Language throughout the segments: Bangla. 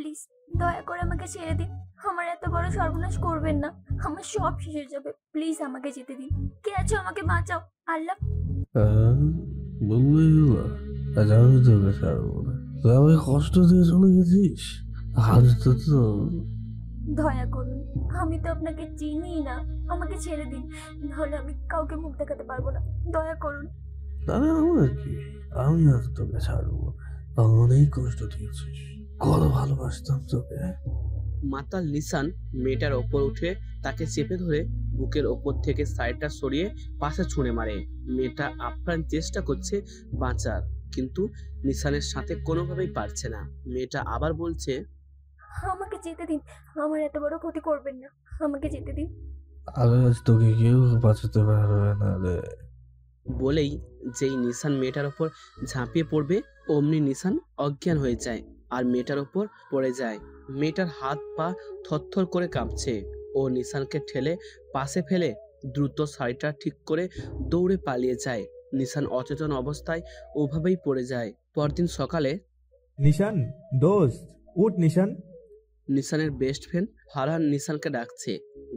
প্লিজ দয়া করে আমাকে ছেড়ে দিন। আমার এত বড় সর্বনাশ করবেন না, আমার সব শেষ হয়ে যাবে। প্লিজ আমাকে যেতে দিন। কে আছো, আমাকে বাঁচাও আল্লাহ। বললেই হলো, আজ আমি তোকে ছাড়বো না। তুই আমাকে কষ্ট দিয়ে চলে গেছিস, আজ তো দয়া করুন, আমি তো আপনাকে চিনি না, আমাকে ছেড়ে দিন, নাহলে আমি কাউকে মুখ দেখাতে পারবো না। দয়া করুন। তাহলে আমার কি, আমি আজ তোকে ছাড়বো না। অনেক কষ্ট দিয়েছিস, কত ভালোবাসতাম তোকে। মাতাল নিশান মেয়েটার ওপর উঠে তাকে চেপে ধরে বুকের ওপর থেকে সাইডটা সরিয়ে পাশে ছুঁড়ে মারে। মেয়েটা আপ্রাণ চেষ্টা করছে বাঁচার, কিন্তু নিশানের সাথে কোনোভাবেই পারছে না। মেয়েটা আবার বলছে, আমাকে যেতে দিন, আমার এত বড় ক্ষতি করবেন না, আমাকে যেতে দিন। আজ তোকে কেউ বাঁচাতে পারবে না রে। বলেই যেই নিশান মেয়েটার ওপর ঝাঁপিয়ে পড়বে, অমনি নিশান অজ্ঞান হয়ে যায় আর মেয়েটার ওপর পড়ে যায়। মেয়েটার হাত পা থরথর করে কাঁপছে। ও নিশানকে ঠেলে পাশে ফেলে দ্রুত শাড়িটা ঠিক করে দৌড়ে পালিয়ে যায়। নিশান অচেতন অবস্থায় ওভাবেই পড়ে যায়। পরদিন সকালে নিশান দোস্ত উঠ। নিশানের বেস্ট ফ্রেন্ড ফারহান নিশানকে ডাকছে।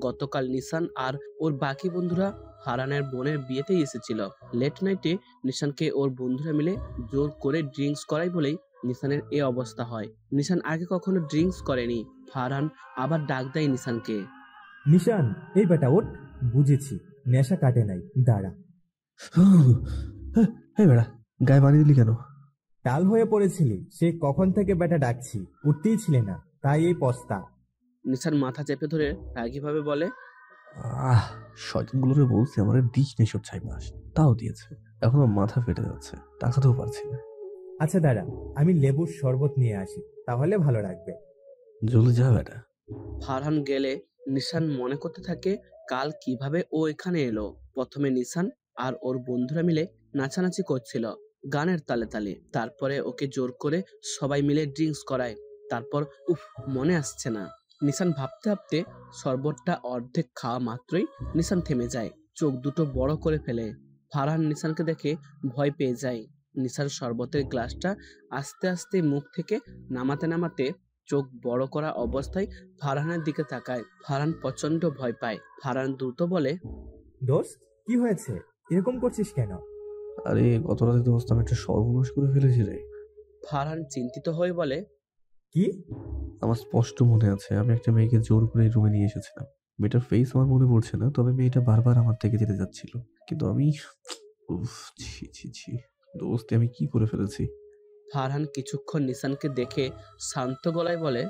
গতকাল নিশান আর ওর বাকি বন্ধুরা ফারহানের বোনের বিয়েতেই এসেছিল। লেট নাইটে নিশানকে ওর বন্ধুরা মিলে জোর করে ড্রিঙ্কস করাই বলেই নিশানের এ অবস্থা হয়। নিশান আগে কখনো ড্রিঙ্কস করেনি। ফারহান আবার ডাক দেয় নিশানকে। নিশান এই বেটা ওঠ, বুঝেছি নেশা কাটে নাই, দাঁড়া। হ্যাঁ বেড়া, গায়ে পানি দিলি কেন? টাল হয়ে পড়েছিলি, সে কখন থেকে বেটা ডাকছি, উঠতেই ছিলে না, তাই এই পস্তা। নিশান মাথা চেপে ধরে রাগীভাবে বলে, শয়তানগুলোরে বলছি আমার দিস নেই সব ছাই মাস, তাও দিয়েছে। এখন আমার মাথা ফেটে যাচ্ছে, তাকাতেও পারছি না। আচ্ছা দাঁড়া, আমি লেবুর শরবত নিয়ে আসি, তাহলে ভালো লাগবে। জলদি যা বেটা। ফারহান গেলে নিশান মনে করতে থাকে কাল কিভাবে ও এখানে এলো। প্রথমে নিশান আর ওর বন্ধুরা মিলে নাচানাচি করছিল গানের তালে তালে। তারপরে ওকে জোর করে সবাই মিলে ড্রিঙ্কস করায়। তারপর মনে আসছে না। নিশান ভাবতে ভাবতে শরবতটা অর্ধেক খাওয়া মাত্রই নিশান থেমে যায়, চোখ দুটো বড় করে ফেলে। ফারহান নিশানকে দেখে ভয় পেয়ে যায়। নিশান শরবতের গ্লাসটা আস্তে আস্তে মুখ থেকে নামাতে নামাতে চোখ বড় করা অবস্থায় ফারহানের দিকে তাকায়। ফারহান প্রচন্ড ভয় পায়। ফারহান দ্রুত বলে, দোস্ত কি হয়েছে, এরকম করছিস কেন? আরে গত রাতে দোস্ত আমি একটা সর্বনাশ করে ফেলেছি রে। ফারহান চিন্তিত হয়ে বলে, কি? আমার স্পষ্ট মনে আছে আমি একটা মেয়েকে জোর করে রুমে নিয়ে এসেছিলাম। মেয়েটার ফেস আমার মনে পড়ছে না, তবে মেয়েটা বারবার আমার থেকে যেতে যাচ্ছিল, কিন্তু আমি ছি ছি ছি দোস্ত আমি কি করে ফেলেছি। ফারহান কিছুক্ষণ নিশানকে দেখে শান্ত গলায় বলে,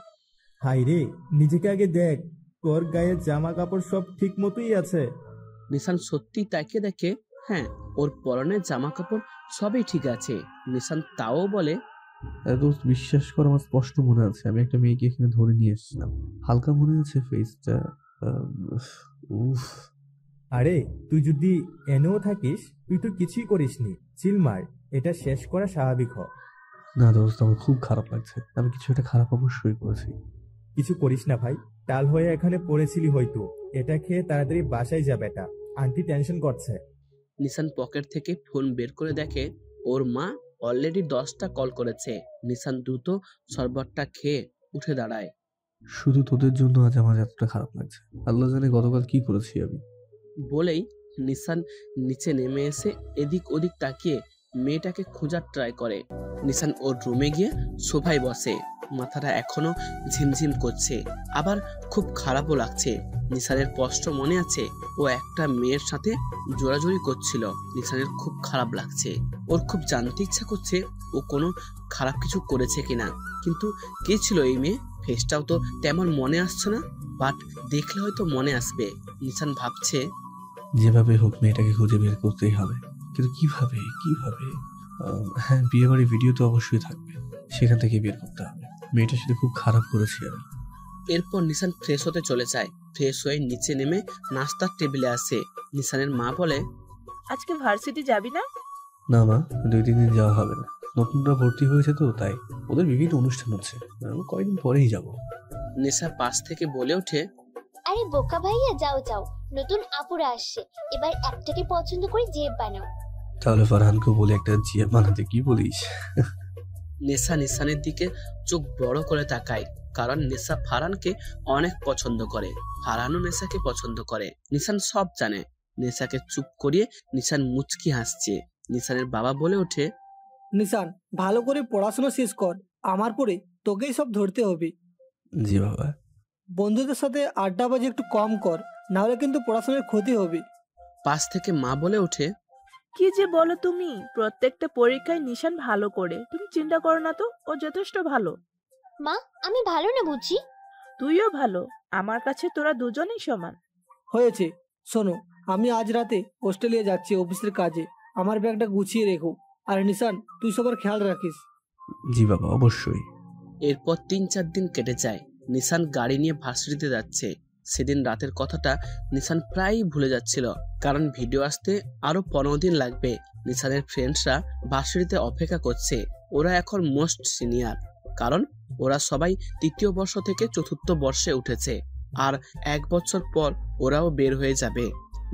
হাই রে, নিজেকে আগে দেখ, তোর গায়ে জামা কাপড় সব ঠিক মতোই আছে। নিশান সত্যি তাকে দেখে, হ্যাঁ ওর পরনের জামা কাপড় সবই ঠিক আছে। নিশান তাও বলে, দোস্ত বিশ্বাস কর আমার স্পষ্ট মনে আছে আমি একটা মেয়েকে এখানে ধরে নিয়ে এসেছিলাম। হালকা মনে আছে ফেসটা। আরে তুই যদি এনেও থাকিস, তুই তো কিছুই করিসনি, চিল মার, এটা শেষ করা স্বাভাবিক হ। না দোস্ত আমার খুব খারাপ লাগছে, আমি কিছু একটা খারাপ অবশ্যই করেছি। কিছু করিস না ভাই, টাল হয়ে এখানে পড়েছিলি হয়তো, এটা খেয়ে তাড়াতাড়ি বাসায় যা বেটা, আন্টি টেনশন করছে। নিশান পকেট থেকে ফোন বের করে দেখে ওর মা অলরেডি 10টা কল করেছে। নিশান দ্রুত শরবতটা খেয়ে উঠে দাঁড়ায়। শুধু তোদের জন্য আজ আমার এতটা খারাপ লাগছে, আল্লাহ জানে গতকাল কি করেছি আমি। বলেই নিশান নিচে নেমে এসে এদিক ওদিক তাকিয়ে মেয়েটাকে খোঁজার ট্রাই করে। নিশান ওর রুমে গিয়ে সোফায় বসে। মাথাটা এখনো ঝিমঝিম করছে, আবার খুব খারাপও লাগছে। নিশানের স্পষ্ট মনে আছে ও একটা মেয়ের সাথে জোরাজুরি করছিল। নিশানের খুব খারাপ লাগছে, ওর খুব জানতে ইচ্ছা করছে ও কোনো খারাপ কিছু করেছে কিনা, কিন্তু কে ছিল এই মেয়ে? ফেসটাও তো তেমন মনে আসছে না, বাট দেখলে হয়তো মনে আসবে। নিশান ভাবছে, যেভাবে হোক মেয়েটাকে খুঁজে বের করতেই হবে, কিন্তু কিভাবে কিভাবে? হ্যাঁ, বিয়ে বাড়ির ভিডিও তো অবশ্যই থাকবে, সেখান থেকে বের করতে হবে। মেয়েটার সাথে খুব খারাপ করেছি আমি। এরপর নিশান ফ্রেশ হতে চলে যায়। ফ্রেশ হয়ে নিচে নেমে নাস্তার টেবিলে আসে। নিশানের মা বলে, আজকে ভার্সিটি যাবি না? না মা, 2-3 দিন যাওয়া হবে না, নতুনরা ভর্তি হয়েছে তো, তাই ওদের বিভিন্ন অনুষ্ঠান হচ্ছে, কয়েকদিন পরেই যাব। নেশা পাশ থেকে বলে ওঠে, আরে বোকা ভাইয়া, যাও যাও, নতুন আপুরা আসছে, এবার একটাকে পছন্দ করে জিএফ বানাও। তাহলে ফারহানকে বলে একটা জিএফ বানাতে, কি বলিস? নেশা নিশানের দিকে চোখ বড় করে তাকায়। কারণ নিশা ফারহানকে অনেক পছন্দ করে, ফারহানও নিশাকে পছন্দ করে। নিশান সব জানে। নিশাকে চুপ করিয়ে নিশান মুচকি হাসছে। নিশানের বাবা বলে ওঠে, নিশান, ভালো করে পড়াশোনা শেষ কর, আমার পরে তোকেই সব ধরতে হবে। জি বাবা। বন্ধুদের সাথে আড্ডাবাজি একটু কম কর, নাহলে কিন্তু পড়াশোনার ক্ষতি হবে। পাশ থেকে মা বলে ওঠে, কি যে বলো তুমি, প্রত্যেকটা পরীক্ষায় নিশান ভালো করে, তুমি চিন্তা করো না তো, ও যথেষ্ট ভালো। মা, আমি ভালো না বুঝি? তুইও ভালো, আমার কাছে তোরা দুজনেই সমান। হয়েছে, শোনো, আমি আজ রাতে অস্ট্রেলিয়া যাচ্ছি অফিসের কাজে, আমার ব্যাগটা গুছিয়ে রেখো। আর নিশান, তুই সবার খেয়াল রাখিস। জি বাবা, অবশ্যই। এরপর 3-4 দিন কেটে যায়। নিশান গাড়ি নিয়ে ভার্সিটিতে যাচ্ছে। সেদিন রাতের কথাটা নিশান প্রায়ই ভুলে যাচ্ছিল, কারণ ভিডিও আসতে আরো 15 দিন লাগবে। নিশানের ফ্রেন্ডসরা ভার্সিটিতে অপেক্ষা করছে। ওরা এখন মোস্ট সিনিয়র, কারণ ওরা সবাই 3য় বর্ষ থেকে 4র্থ বর্ষে উঠেছে। আর 1 বছর পর ওরাও বের হয়ে যাবে।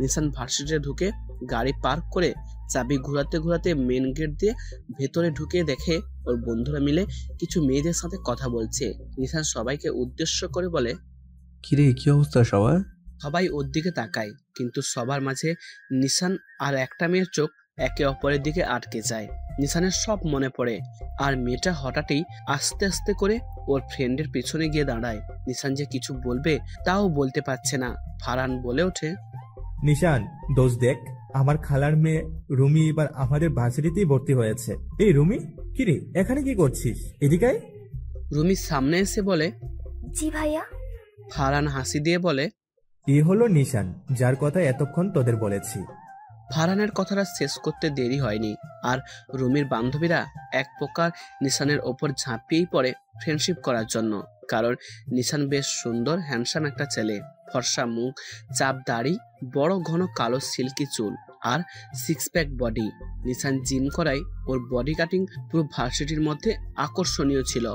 নিশান ভার্সিটিতে ঢুকে গাড়ি পার্ক করে চাবি ঘোরাতে ঘোরাতে মেন গেট দিয়ে ভেতরে ঢুকে দেখে ওর বন্ধুরা মিলে কিছু মেয়েদের সাথে কথা বলছে। নিশান সবাইকে উদ্দেশ্য করে বলে, কিরে, কি অবস্থা সবার? সবাই ওর দিকে তাকায়, কিন্তু সবার মাঝে নিশান আর একটা মেয়ের চোখ একে অপরের দিকে আটকে যায়। নিশানের সব মনে পড়ে, আর মেয়েটা হঠাৎই আস্তে আস্তে করে ওর ফ্রেন্ডের পিছনে গিয়ে দাঁড়ায়। নিশান যে কিছু বলবে তাও বলতে পারছে না। ফারহান বলে ওঠে, নিশান, দোষ দেখ, আমার খালার মেয়ে রুমি এবার আমাদের ভার্সিটিতেই ভর্তি হয়েছে। এই রুমি, কিরে এখানে কি করছিস? এদিকে আয়। রুমি সামনে এসে বলে, জি ভাইয়া। ফারহান হাসি দিয়ে বলে, এ হলো নিশান, যার কথা এতক্ষণ তোদের বলেছি। ফারহানের কথাটা শেষ করতে দেরি হয়নি, আর রুমির বান্ধবীরা এক প্রকার নিশানের ওপর ঝাঁপিয়েই পড়ে ফ্রেন্ডশিপ করার জন্য। কারণ নিশান বেশ সুন্দর হ্যান্ডসাম একটা ছেলে, ফর্সা মুখ, চাপ দাড়ি, বড় ঘন কালো সিল্কি চুল আর 6 প্যাক বডি। নিশান জিম করায় ওর বডি কাটিং পুরো ভার্সিটির মধ্যে আকর্ষণীয় ছিল,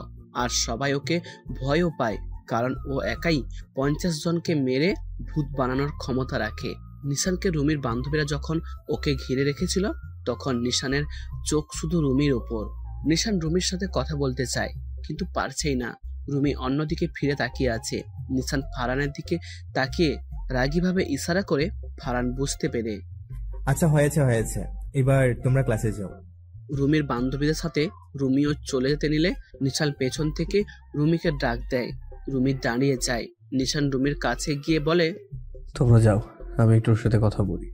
আর সবাই ওকে ভয়ও পায়, কারণ ও একাই 50 জনকে মেরে ভূত বানানোর ক্ষমতা রাখে। নিশানকে রুমির বান্ধবীরা যখন ওকে ঘিরে রেখেছিল, তখন নিশানের চোখ শুধু রুমির ওপর। নিশান রুমির সাথে কথা বলতে চায়, কিন্তু পারছেই না। রুমি অন্যদিকে ফিরে তাকিয়ে আছে। নিশান ফারহানের দিকে তাকিয়ে রাগীভাবে ইশারা করে, ফারহান বুঝতে পেরে। আচ্ছা, হয়েছে হয়েছে, এবার তোমরা ক্লাসে যাও। রুমির বান্ধবীদের সাথে রুমিও চলে যেতে নিলে নিশান পেছন থেকে রুমিকে ডাক দেয়। রুমি দাঁড়িয়ে যায়। নিশান রুমির কাছে গিয়ে বলে, তোমরা যাও, আমি একটু ওর সাথে কথা বলি।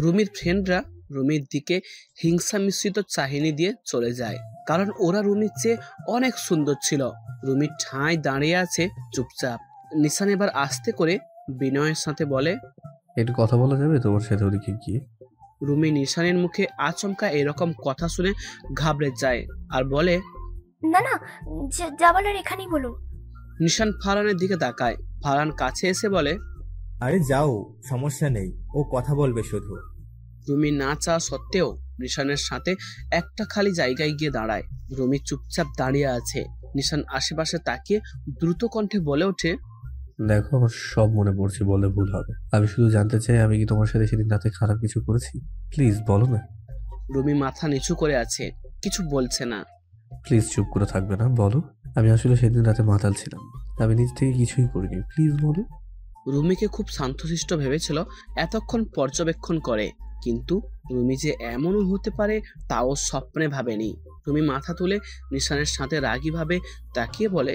রুমির ফ্রেন্ডরা রুমির দিকে হিংসা মিশ্রিত চাহিনি দিয়ে চলে যায়, কারণ ওরা রুমির চেয়ে অনেক সুন্দর ছিল। রুমি ঠাঁই দাঁড়িয়ে আছে চুপচাপ। নিশান এবার আস্তে করে বিনয়ের সাথে বলে, একটু কথা বলা যাবে তোমার সাথে ওদিকে গিয়ে? রুমি নিশানের মুখে আচমকা এরকম কথা শুনে ঘাবড়ে যায় আর বলে, না না, যা বলার এখানেই বলুন। নিশান ফারহানের দিকে তাকায়। ফারহান কাছে এসে বলে, আরে যাও, সমস্যা নেই, ও কথা বলবে শুধু। রুমি না চাওয়া সত্ত্বেও নিশানের সাথে একটা খালি জায়গায় গিয়ে দাঁড়ায়। রুমি চুপচাপ দাঁড়িয়ে আছে। নিশান আশেপাশে তাকিয়ে দ্রুত কণ্ঠে বলে ওঠে, দেখো, আমার সব মনে পড়ছে, বলে ভুল হবে। আমি শুধু জানতে চাই, আমি কি তোমার সাথে সেদিন রাতে খারাপ কিছু করেছি? প্লিজ বলো না। রুমি মাথা নিচু করে আছে, কিছু বলছে না। প্লিজ চুপ করে থাকবে না, বলো। আমি আসলে সেদিন রাতে মাতাল ছিলাম, আমি নিজ থেকে কিছুই করিনি, প্লিজ বলো। রুমিকে খুব শান্তশিষ্ট ভেবেছিল এতক্ষণ পর্যবেক্ষণ করে, কিন্তু রুমি যে এমনও হতে পারে তাও স্বপ্নে ভাবেনি। রুমি মাথা তুলে নিশানের সাথে রাগীভাবে তাকিয়ে বলে,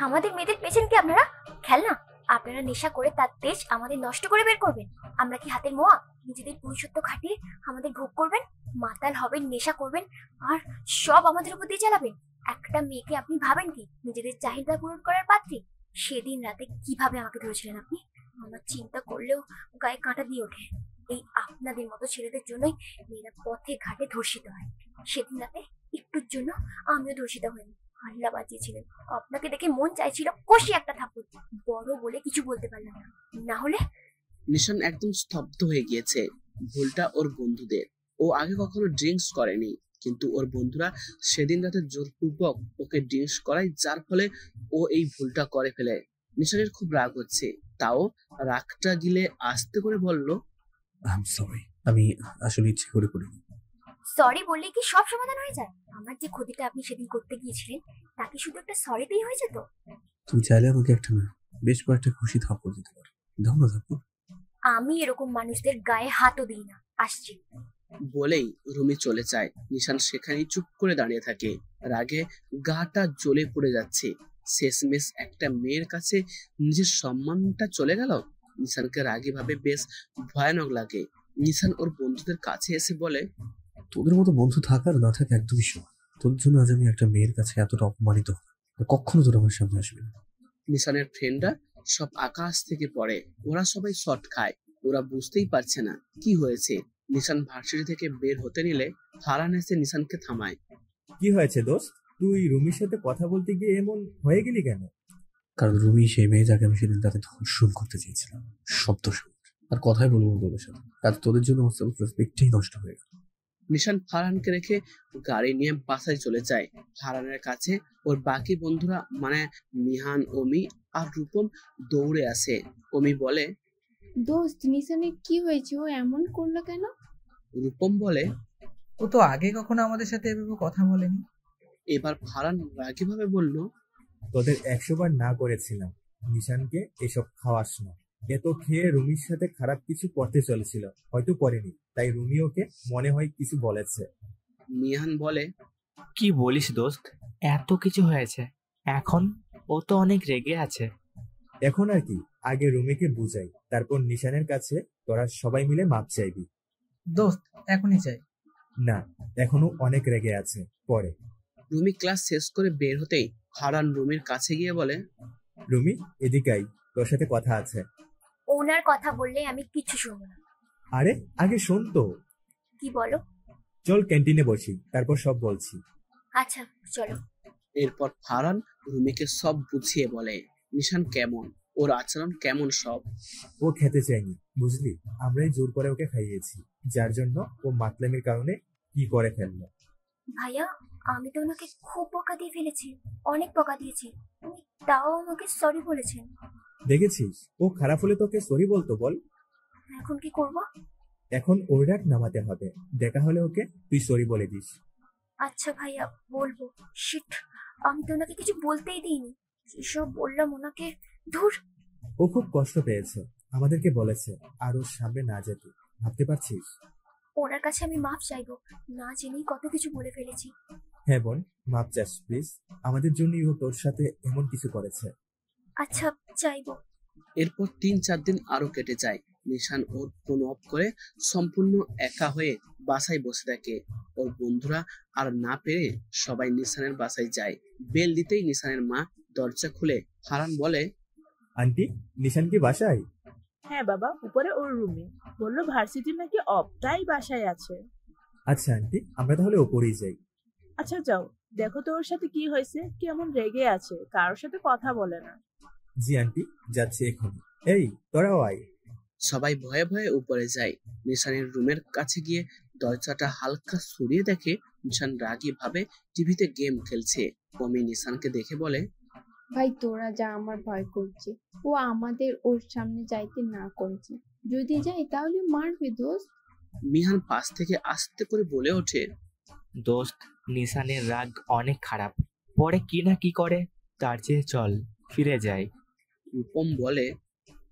আমাদের মেয়েদের পেছন কি আপনারা খেলনা? আপনারা নেশা করে তার তেজ আমাদের নষ্ট করে বের করবেন? আমরা কি হাতের মোয়া? নিজেদের পুরুষত্ব খাটিয়ে আমাদের ভোগ করবেন, মাতাল হবেন, নেশা করবেন, আর সব আমাদের উপর দিয়ে চালাবেন? একটা মেয়েকে আপনি ভাবেন কি নিজেদের চাহিদা পূরণ করার পাত্রী? সেদিন রাতে কিভাবে আমাকে ধরেছিলেন আপনি? আমার চিন্তা করলেও গায়ে কাঁটা দিয়ে ওঠে। এই আপনাদের মতো ছেলেদের জন্যই মেয়েরা পথে ঘাটে ধর্ষিত হয়। সেদিন রাতে একটুর জন্য আমিও ধর্ষিত হইনি, আল্লাহ বাঁচিয়েছিলেন। আপনাকে দেখে মন চাইছিল কষি একটা থাপ্পড়, বড় বলে কিছু বলতে পারলাম না, না হলে। নিশান একদম স্তব্ধ হয়ে গিয়েছে। ভুলটা ওর বন্ধুদের। ও আগে কখনো ড্রিঙ্কস করেনি, কিন্তু ওর বন্ধুরা সেদিন রাতে জোরপূর্বক ওকে ড্রিঙ্কস করায়, যার ফলে ও এই ভুলটা করে ফেলে। নিশানের খুব রাগ হচ্ছে, তাও রাগটা গিলে আস্তে করে বলল, আই এম সরি, আমি আসলে ইচ্ছে করে করিনি। সরি বললে কি সব সমাধান হয়ে যায়? আমার যে ক্ষতিটা আপনি সেদিন করতে গিয়েছিলেন, তাকে শুধু একটা সরিতেই হয়ে যেত। তুমি চাইলে আমাকে একটা না, বেশ কয়েকটা খুশি থাপ্পড় দিতে পারো। দাও না থাপ্পড়। আমি এরকম মানুষদের গায়ে হাতও দিই না। আসছি। বলেই রুমি চলে যায়। নিশান সেখানেই চুপ করে দাঁড়িয়ে থাকে। রাগে গাটা জ্বলে পড়ে যাচ্ছে। শেষমেশ একটা মেয়ের কাছে নিজের সম্মানটা চলে গেল। নিশানকে রাগী ভাবে বেশ ভয়ানক লাগে। নিশান ওর বন্ধুদের কাছে এসে বলে, তোদের মতো বন্ধু থাকার না থাকা একদমই সমান। তোদের জন্য আজ আমি একটা মেয়ের কাছে এতটা অপমানিত হব না। কখনো তোর আমার সামনে আসবে না। নিশানের ফ্রেন্ডরা সব আকাশ থেকে পড়ে। ওরা সবাই শট খায়। ওরা বুঝতেই পারছে না কি হয়েছে। নিশান ভার্সিটি থেকে বের হতে নিলে ফারহান এসে নিশানকে থামায়। কি হয়েছে দোস্ত? তুই রুমির সাথে কথা বলতে গিয়ে এমন হয়ে গেলি কেন? কারণ রুমি সেই মেয়ে যাকে আমি সেদিন তাতে ধর্ষণ করতে চেয়েছিলাম। শব্দ শুনে আর কথাই বলবো না তোদের সাথে। আজ তোদের জন্য আমার সেলফ রেসপেক্টটাই নষ্ট হয়ে গেল। নিশান ফারহানকে রেখে গাড়ি নিয়ে বাসায় চলে যায়। ফারহানের কাছে ওর বাকি বন্ধুরা মানে মিহান, অমি আর রূপম দৌড়ে আসে। অমি বলে, দোস্ত নিশানের কি হয়েছে, ও এমন করলো কেন? রূপম বলে, ও তো আগে কখনো আমাদের সাথে এভাবে কথা বলেনি। এবার ফারহান রাগী ভাবে বলল, তোদের 100 বার না করেছিলাম নিশানকে এসব খাওয়াস না। এত খেয়ে রুমির সাথে খারাপ কিছু করতে চলেছিল, হয়তো করেনি, তাই রুমি ওকে মনে হয় কিছু বলেছে। মিহান বলে, কি বলিস দোস্ত, এত কিছু হয়েছে এখন? ও তো অনেক রেগে আছে। এখন আর কি, আগে রুমিকে বুঝাই, তারপর নিশানের কাছে তোরা সবাই মিলে মাপ চাইবি। দোস্ত এখনই চাই না, এখনো অনেক রেগে আছে, পরে। রুমি ক্লাস শেষ করে বের হতেই ফারহান রুমির কাছে গিয়ে বলে, রুমি এদিকে আই, তোর সাথে কথা আছে। ওনার কথা বললে আমি কিচ্ছু শুনবো না। আরে আগে শোন তো। কি বলো? চল ক্যান্টিনে বসি, তারপর সব বলছি। আচ্ছা চলো। এরপর ফারহান রুমিকে সব বুঝিয়ে বলে নিশান কেমন, ওর আচরণ কেমন সব। ও খেতে চায়নি, বুঝলি, আমরাই জোর করে ওকে খাইয়েছি, যার জন্য ও মাতলামির কারণে কি করে ফেললো। ভাইয়া, আমি তো ওনাকে খুব বকা দিয়ে ফেলেছি, অনেক বকা দিয়েছি। উনি তাও আমাকে সরি বলেছেন। দেখেছিস, ও খারাপ হলে তোকে সরি বলতো বল। এখন কি করব? এখন ওর রাগ নামাতে হবে, দেখা হলে ওকে তুই সরি বলে দিস। আচ্ছা ভাইয়া, বলবো। শিট, আমি তো ওনাকে কিছু বলতেই দিইনি। কিসব বললাম ওনাকে। ধুর। ও খুব কষ্ট পেয়েছে, আমাদেরকে বলেছে আর ওর সামনে না যেতে। ভাবতে পারছিস? ওনার কাছে আমি মাফ চাইবো, না জেনেই কত কিছু বলে ফেলেছি। হ্যাঁ বোন, মাপ চাস প্লিজ, আমাদের জন্যই ও তোর সাথে এমন কিছু করেছে। আচ্ছা, চাইবো। এরপর 3-4 দিন আরো কেটে যায়। নিশান ওর ফোন অফ করে সম্পূর্ণ একা হয়ে বাসায় বসে থাকে। ওর বন্ধুরা আর না পেরে সবাই নিশানের বাসায় যায়। বেল দিতেই নিশানের মা দরজা খুলে ফারহান বলে, আন্টি, নিশান কি বাসায়? হ্যাঁ বাবা, উপরে ওর রুমে। বললো ভার্সিটি নাকি অফ, তাই বাসায় আছে। আচ্ছা আন্টি, আমরা তাহলে ওপরেই যাই। আচ্ছা যাও, দেখো তো ওর সাথে কি হয়েছে, কেমন রেগে আছে, কারোর সাথে কথা বলে না। জি আন্টি, যাচ্ছি এখনই। এই তোরাও আয়। সবাই ভয়ে ভয়ে উপরে যায়। নিশানের রুমের কাছে গিয়ে দরজাটা হালকা সরিয়ে দেখে নিশান রাগী ভাবে টিভিতে গেম খেলছে। অমি নিশানকে দেখে বলে, ভাই তোরা যা, আমার ভয় করছে। ও আমাদের ওর সামনে যাইতে না করেছে, যদি যাই তাহলে মারবে দোস্ত। মিহান পাশ থেকে আস্তে করে বলে ওঠে, দোস্ত নিশানের রাগ অনেক খারাপ, পরে কি না কি করে, তার চেয়ে চল ফিরে যাই। রূপম বলে,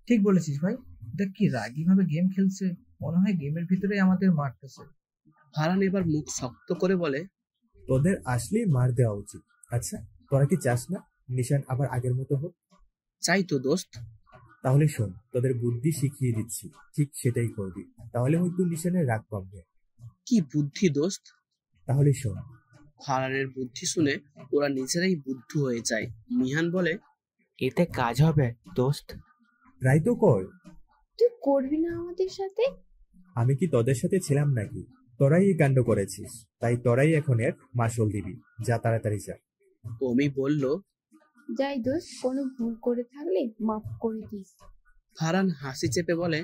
ঠিক বলেছিস ভাই, দেখ কি রাগী ভাবে গেম খেলছে, মনে হয় গেমের ভিতরে আমাদের মারতেছে। ফারহান এবার মুখ শক্ত করে বলে, তোদের আসলেই মার দেওয়া উচিত। আচ্ছা, তোরা কি চাস না নিশান আবার আগের মতো হোক? চাই তো দোস্ত। তাহলে শোন, তোদের বুদ্ধি শিখিয়ে দিচ্ছি, ঠিক সেটাই করবি, তাহলে হয়তো নিশানের রাগ কমবে। কি বুদ্ধি দোস্ত? তাহলে শোন। ফারহানের বুদ্ধি শুনে ওরা নিজেরাই বুদ্ধ হয়ে যায়। মিহান বলে, এতে কাজ হবে দোস্ত? ট্রাই তো কর। তুই করবি না আমাদের সাথে? আমি কি তোদের সাথে ছিলাম নাকি? তোরাই এই কাণ্ড করেছিস, তাই তোরাই এখন এর মাসুল দিবি। যা, তাড়াতাড়ি যা। অমি বলল, যাই দোস্ত, কোনো ভুল করে থাকলে মাফ করে দিস। ফারহান হাসি চেপে বলে,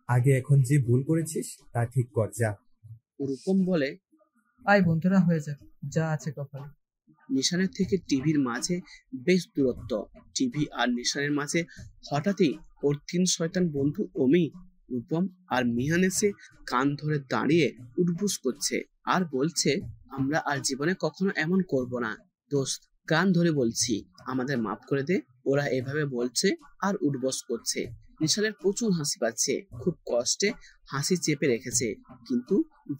আগে এখন যে ভুল করেছিস তা ঠিক কর, যা। রূপম বলে, আয় বন্ধুরা, হয়ে যাক, যা আছে কপালে। নিশানের থেকে টিভির মাঝে বেশ দূরত্ব। টিভি আর নিশানের মাঝে হঠাৎই ওর 3 শয়তান বন্ধু অমি, রূপম আর মিহান এসে কান ধরে দাঁড়িয়ে উঠবুস করছে আর বলছে, আমরা আর জীবনে কখনো এমন করব না দোস্ত, কান ধরে বলছি আমাদের মাফ করে দে। ওরা এভাবে বলছে আর উঠবস করছে। নিশানের প্রচুর হাসি পাচ্ছে, খুব কষ্টে হাসি চেপে রেখেছে। কিন্তু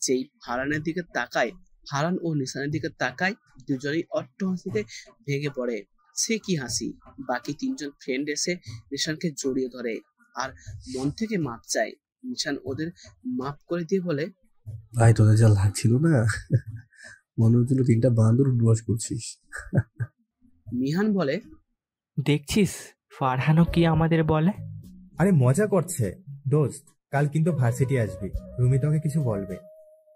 যেই ফারহানের দিকে তাকায়, ফারহান ও নিশানের দিকে তাকায়, দুজনেই অট্ট হাসিতে ভেঙে পড়ে। সে কি হাসি! বাকি তিনজন ফ্রেন্ড এসে নিশানকে জড়িয়ে ধরে আর মন থেকে মাপ চায়। নিশান ওদের মাফ করে দিয়ে বলে, ভাই তোদের যা লাগছিল না, মনে হচ্ছিল 3টা বান্দর উঠবাস করছিস। মিহান বলে, দেখছিস ফারহানও কি আমাদের বলে। আরে মজা করছে দোস্ত, কাল কিন্তু ভার্সিটি আসবি, রুমি তোকে কিছু বলবে।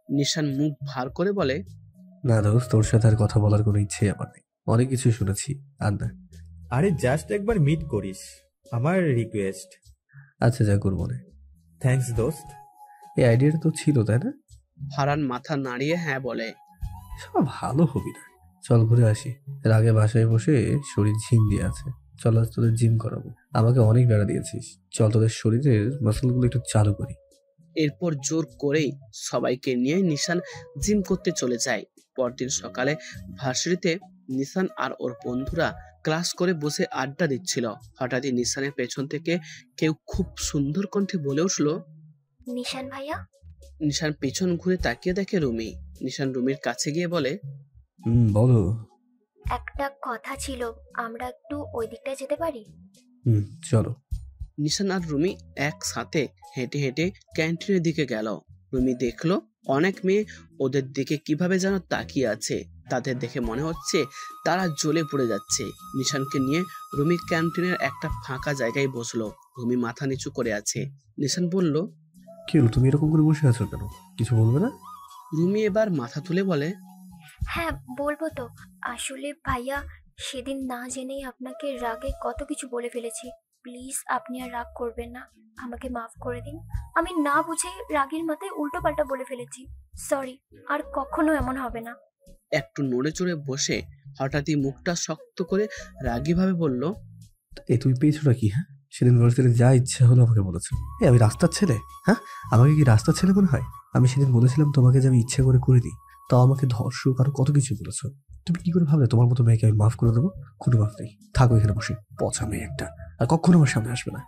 নিশান মুখ ভার করে বলে, না দোস্ত, তোর সাথে আর কথা বলার কোনো ইচ্ছে আমার নেই, অনেক কিছু শুনেছি আর না। আরে জাস্ট একবার মিট করিস, আমার রিকোয়েস্ট। আচ্ছা যা করবো না। থ্যাঙ্কস দোস্ত। এই আইডিয়াটা তো ছিল তাই না? ফারহান মাথা নাড়িয়ে হ্যাঁ বলে। সব ভালো হবি না, চল ঘুরে আসি। এর আগে বাসায় বসে শরীর ঝিম দিয়ে আছে, চল আজ তোদের জিম করাবো। আমাকে অনেক বেড়া দিয়েছিস, চল তোদের শরীরের মাসলগুলো একটু চালু করি। এরপর জোর করেই সবাইকে নিয়ে নিশান জিম করতে চলে যায়। পরদিন সকালে ভার্সিটিতে নিশান আর ওর বন্ধুরা ক্লাস করে বসে আড্ডা দিচ্ছিল। হঠাৎই নিশানের পেছন থেকে কেউ খুব সুন্দর কণ্ঠে বলে উঠলো, নিশান ভাইয়া। নিশান পেছন ঘুরে তাকিয়ে দেখে রুমি। নিশান রুমির কাছে গিয়ে বলে, বলো। একটা কথা ছিল, আমরা একটু ওই দিকটায় যেতে পারি? চলো। নিশান আর রুমি একসাথে হেঁটে হেঁটে ক্যান্টিনের দিকে গেল। রুমি দেখলো অনেক মেয়ে ওদের দিকে কিভাবে যেন তাকিয়ে আছে। তাদের দেখে মনে হচ্ছে তারা জ্বলে পড়ে যাচ্ছে। নিশানকে নিয়ে রুমি ক্যান্টিনের একটা ফাঁকা জায়গায় বসলো। রুমি মাথা নিচু করে আছে। নিশান বলল, কি হলো, তুমি এরকম করে বসে আছো কেন? কিছু বলবে না? রুমি এবার মাথা তুলে বলে, হ্যাঁ বলবো তো। আসলে ভাইয়া, সেদিন না জেনেই আপনাকে রাগে কত কিছু বলে ফেলেছি। প্লিজ আপনি আর রাগ করবেন না, আমাকে মাফ করে দিন। আমি না বুঝে রাগের মাথায় উল্টো পাল্টা বলে ফেলেছি। সরি, আর কখনো এমন হবে না। একটু নড়ে চড়ে বসে হঠাৎই মুখটা শক্ত করে রাগীভাবে বলল, এই তুমি পেয়েছোটা কি? হ্যাঁ, সেদিন ভার্সিটিতে যা ইচ্ছা হলো আমাকে বলেছো। আমি রাস্তার ছেলে? হ্যাঁ, আমাকে কি রাস্তার ছেলে মনে হয়? আমি সেদিন বলেছিলাম তোমাকে যে আমি ইচ্ছে করে দিই, তাও আমাকে ধর্ষক আরো কত কিছু বলেছো। তুমি কি করে ভাবলে তোমার মতো মেয়েকে আমি মাফ করে দেবো? কোনো মাফ নেই, থাকো এখানে বসে, পচা মেয়ে একটা, আর কখনো আমার সামনে আসবে না।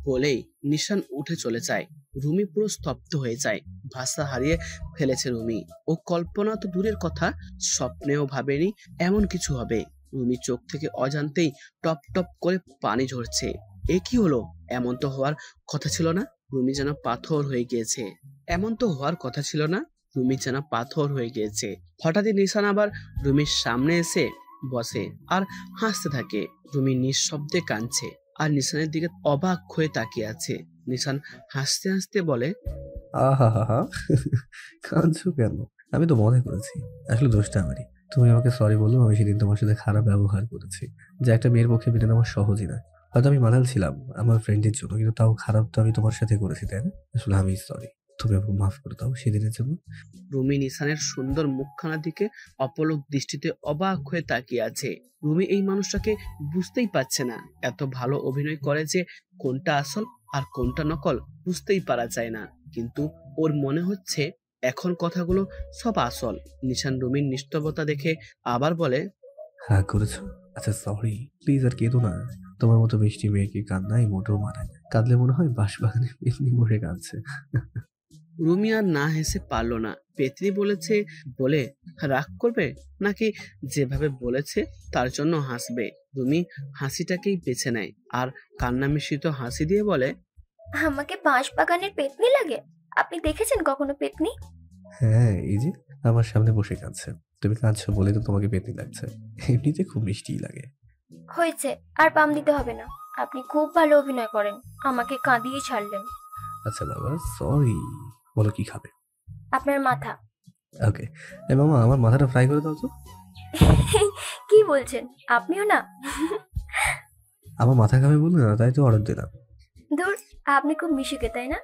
বলেই নিশান উঠে চলে যায়। রুমি পুরো স্তব্ধ হয়ে যায়। ভাষা হারিয়ে ফেলেছে রুমি। ও কল্পনা তো দূরের কথা, স্বপ্নেও ভাবেনি এমন কিছু হবে। রুমি চোখ থেকে অজান্তেই টপ টপ করে পানি ঝরছে। এ কি হলো? এমন তো হওয়ার কথা ছিল না। রুমি যেন পাথর হয়ে গিয়েছে। এমন তো হওয়ার কথা ছিল না। রুমি যেন পাথর হয়ে গিয়েছে। হঠাৎই নিশান আবার রুমির সামনে এসে বসে আর হাসতে থাকে। রুমি নিঃশব্দে কাঁদছে আর নিশানের দিকে অবাক হয়ে তাকিয়ে আছে। নিশান হাসতে হাসতে বলে, আহা হা হা, কাঁদছো কেন? আমি তো মনে করেছি আসলে দোষটা আমারই। তুমি আমাকে সরি বললো, আমি সেদিন তোমার সাথে খারাপ ব্যবহার করেছি, যে একটা মেয়ের পক্ষে মেনে নেওয়া সহজই না। হয়তো আমি মানাল ছিলাম আমার ফ্রেন্ডের জন্য, কিন্তু তাও খারাপ তো আমি তোমার সাথে করেছি, তাই না? আসলে আমি সরি, তুমি আমাকে মাফ করে দাও সেদিনের জন্য। রুমি নিশানের সুন্দর মুখখানার দিকে অপলক দৃষ্টিতে অবাক হয়ে তাকিয়ে আছে। রুমি এই মানুষটাকে বুঝতেই পারছে না। এত ভালো অভিনয় করে যে কোনটা আসল আর কোনটা নকল বুঝতেই পারা যায় না। কিন্তু ওর মনে হচ্ছে এখন কথাগুলো সব আসল। নিশান রুমির নিস্তবতা দেখে আবার বলে, হ্যাঁ করেছো, আচ্ছা সরি, প্লিজ আর কেঁদো না। তোমার মতো মিষ্টি মেয়েকে কান্নাই মোটেও মানায় না, কাঁদলে মনে হয় বাঁশবাগানে পেতনি মরে কাঁদছে। রুমি আর না হেসে পারল না। পেতনি বলেছে বলে রাগ করবে, নাকি যেভাবে বলেছে তার জন্য হাসবে? রুমি হাসিটাকেই বেছে নেয় আর কান্না মিশ্রিত হাসি দিয়ে বলে, আমাকে বাঁশ বাগানের পেতনি লাগে? আপনি দেখেছেন কখনো পেতনি? হ্যাঁ, এই যে আমার সামনে বসে কাঁদছে। তুমি কাঁদছো বলে তো তোমাকে পেতনি লাগছে, এমনিতে খুব মিষ্টিই লাগে। হয়েছে, আর পাম দিতে হবে না। আপনি খুব ভালো অভিনয় করেন, আমাকে কাঁদিয়ে ছাড়লেন। আচ্ছা বাবা সরি, বলো কি খাবে? আপনার মাথা। ওকে, এই মামা আমার মাথাটা ফ্রাই করে দাও তো। কি বলছেন? আপনিও না? আমার মাথা খাবে বললে না, তাই তো অর্ডার দিলাম। ধুর, আপনি খুব মিশুকে, তাই না?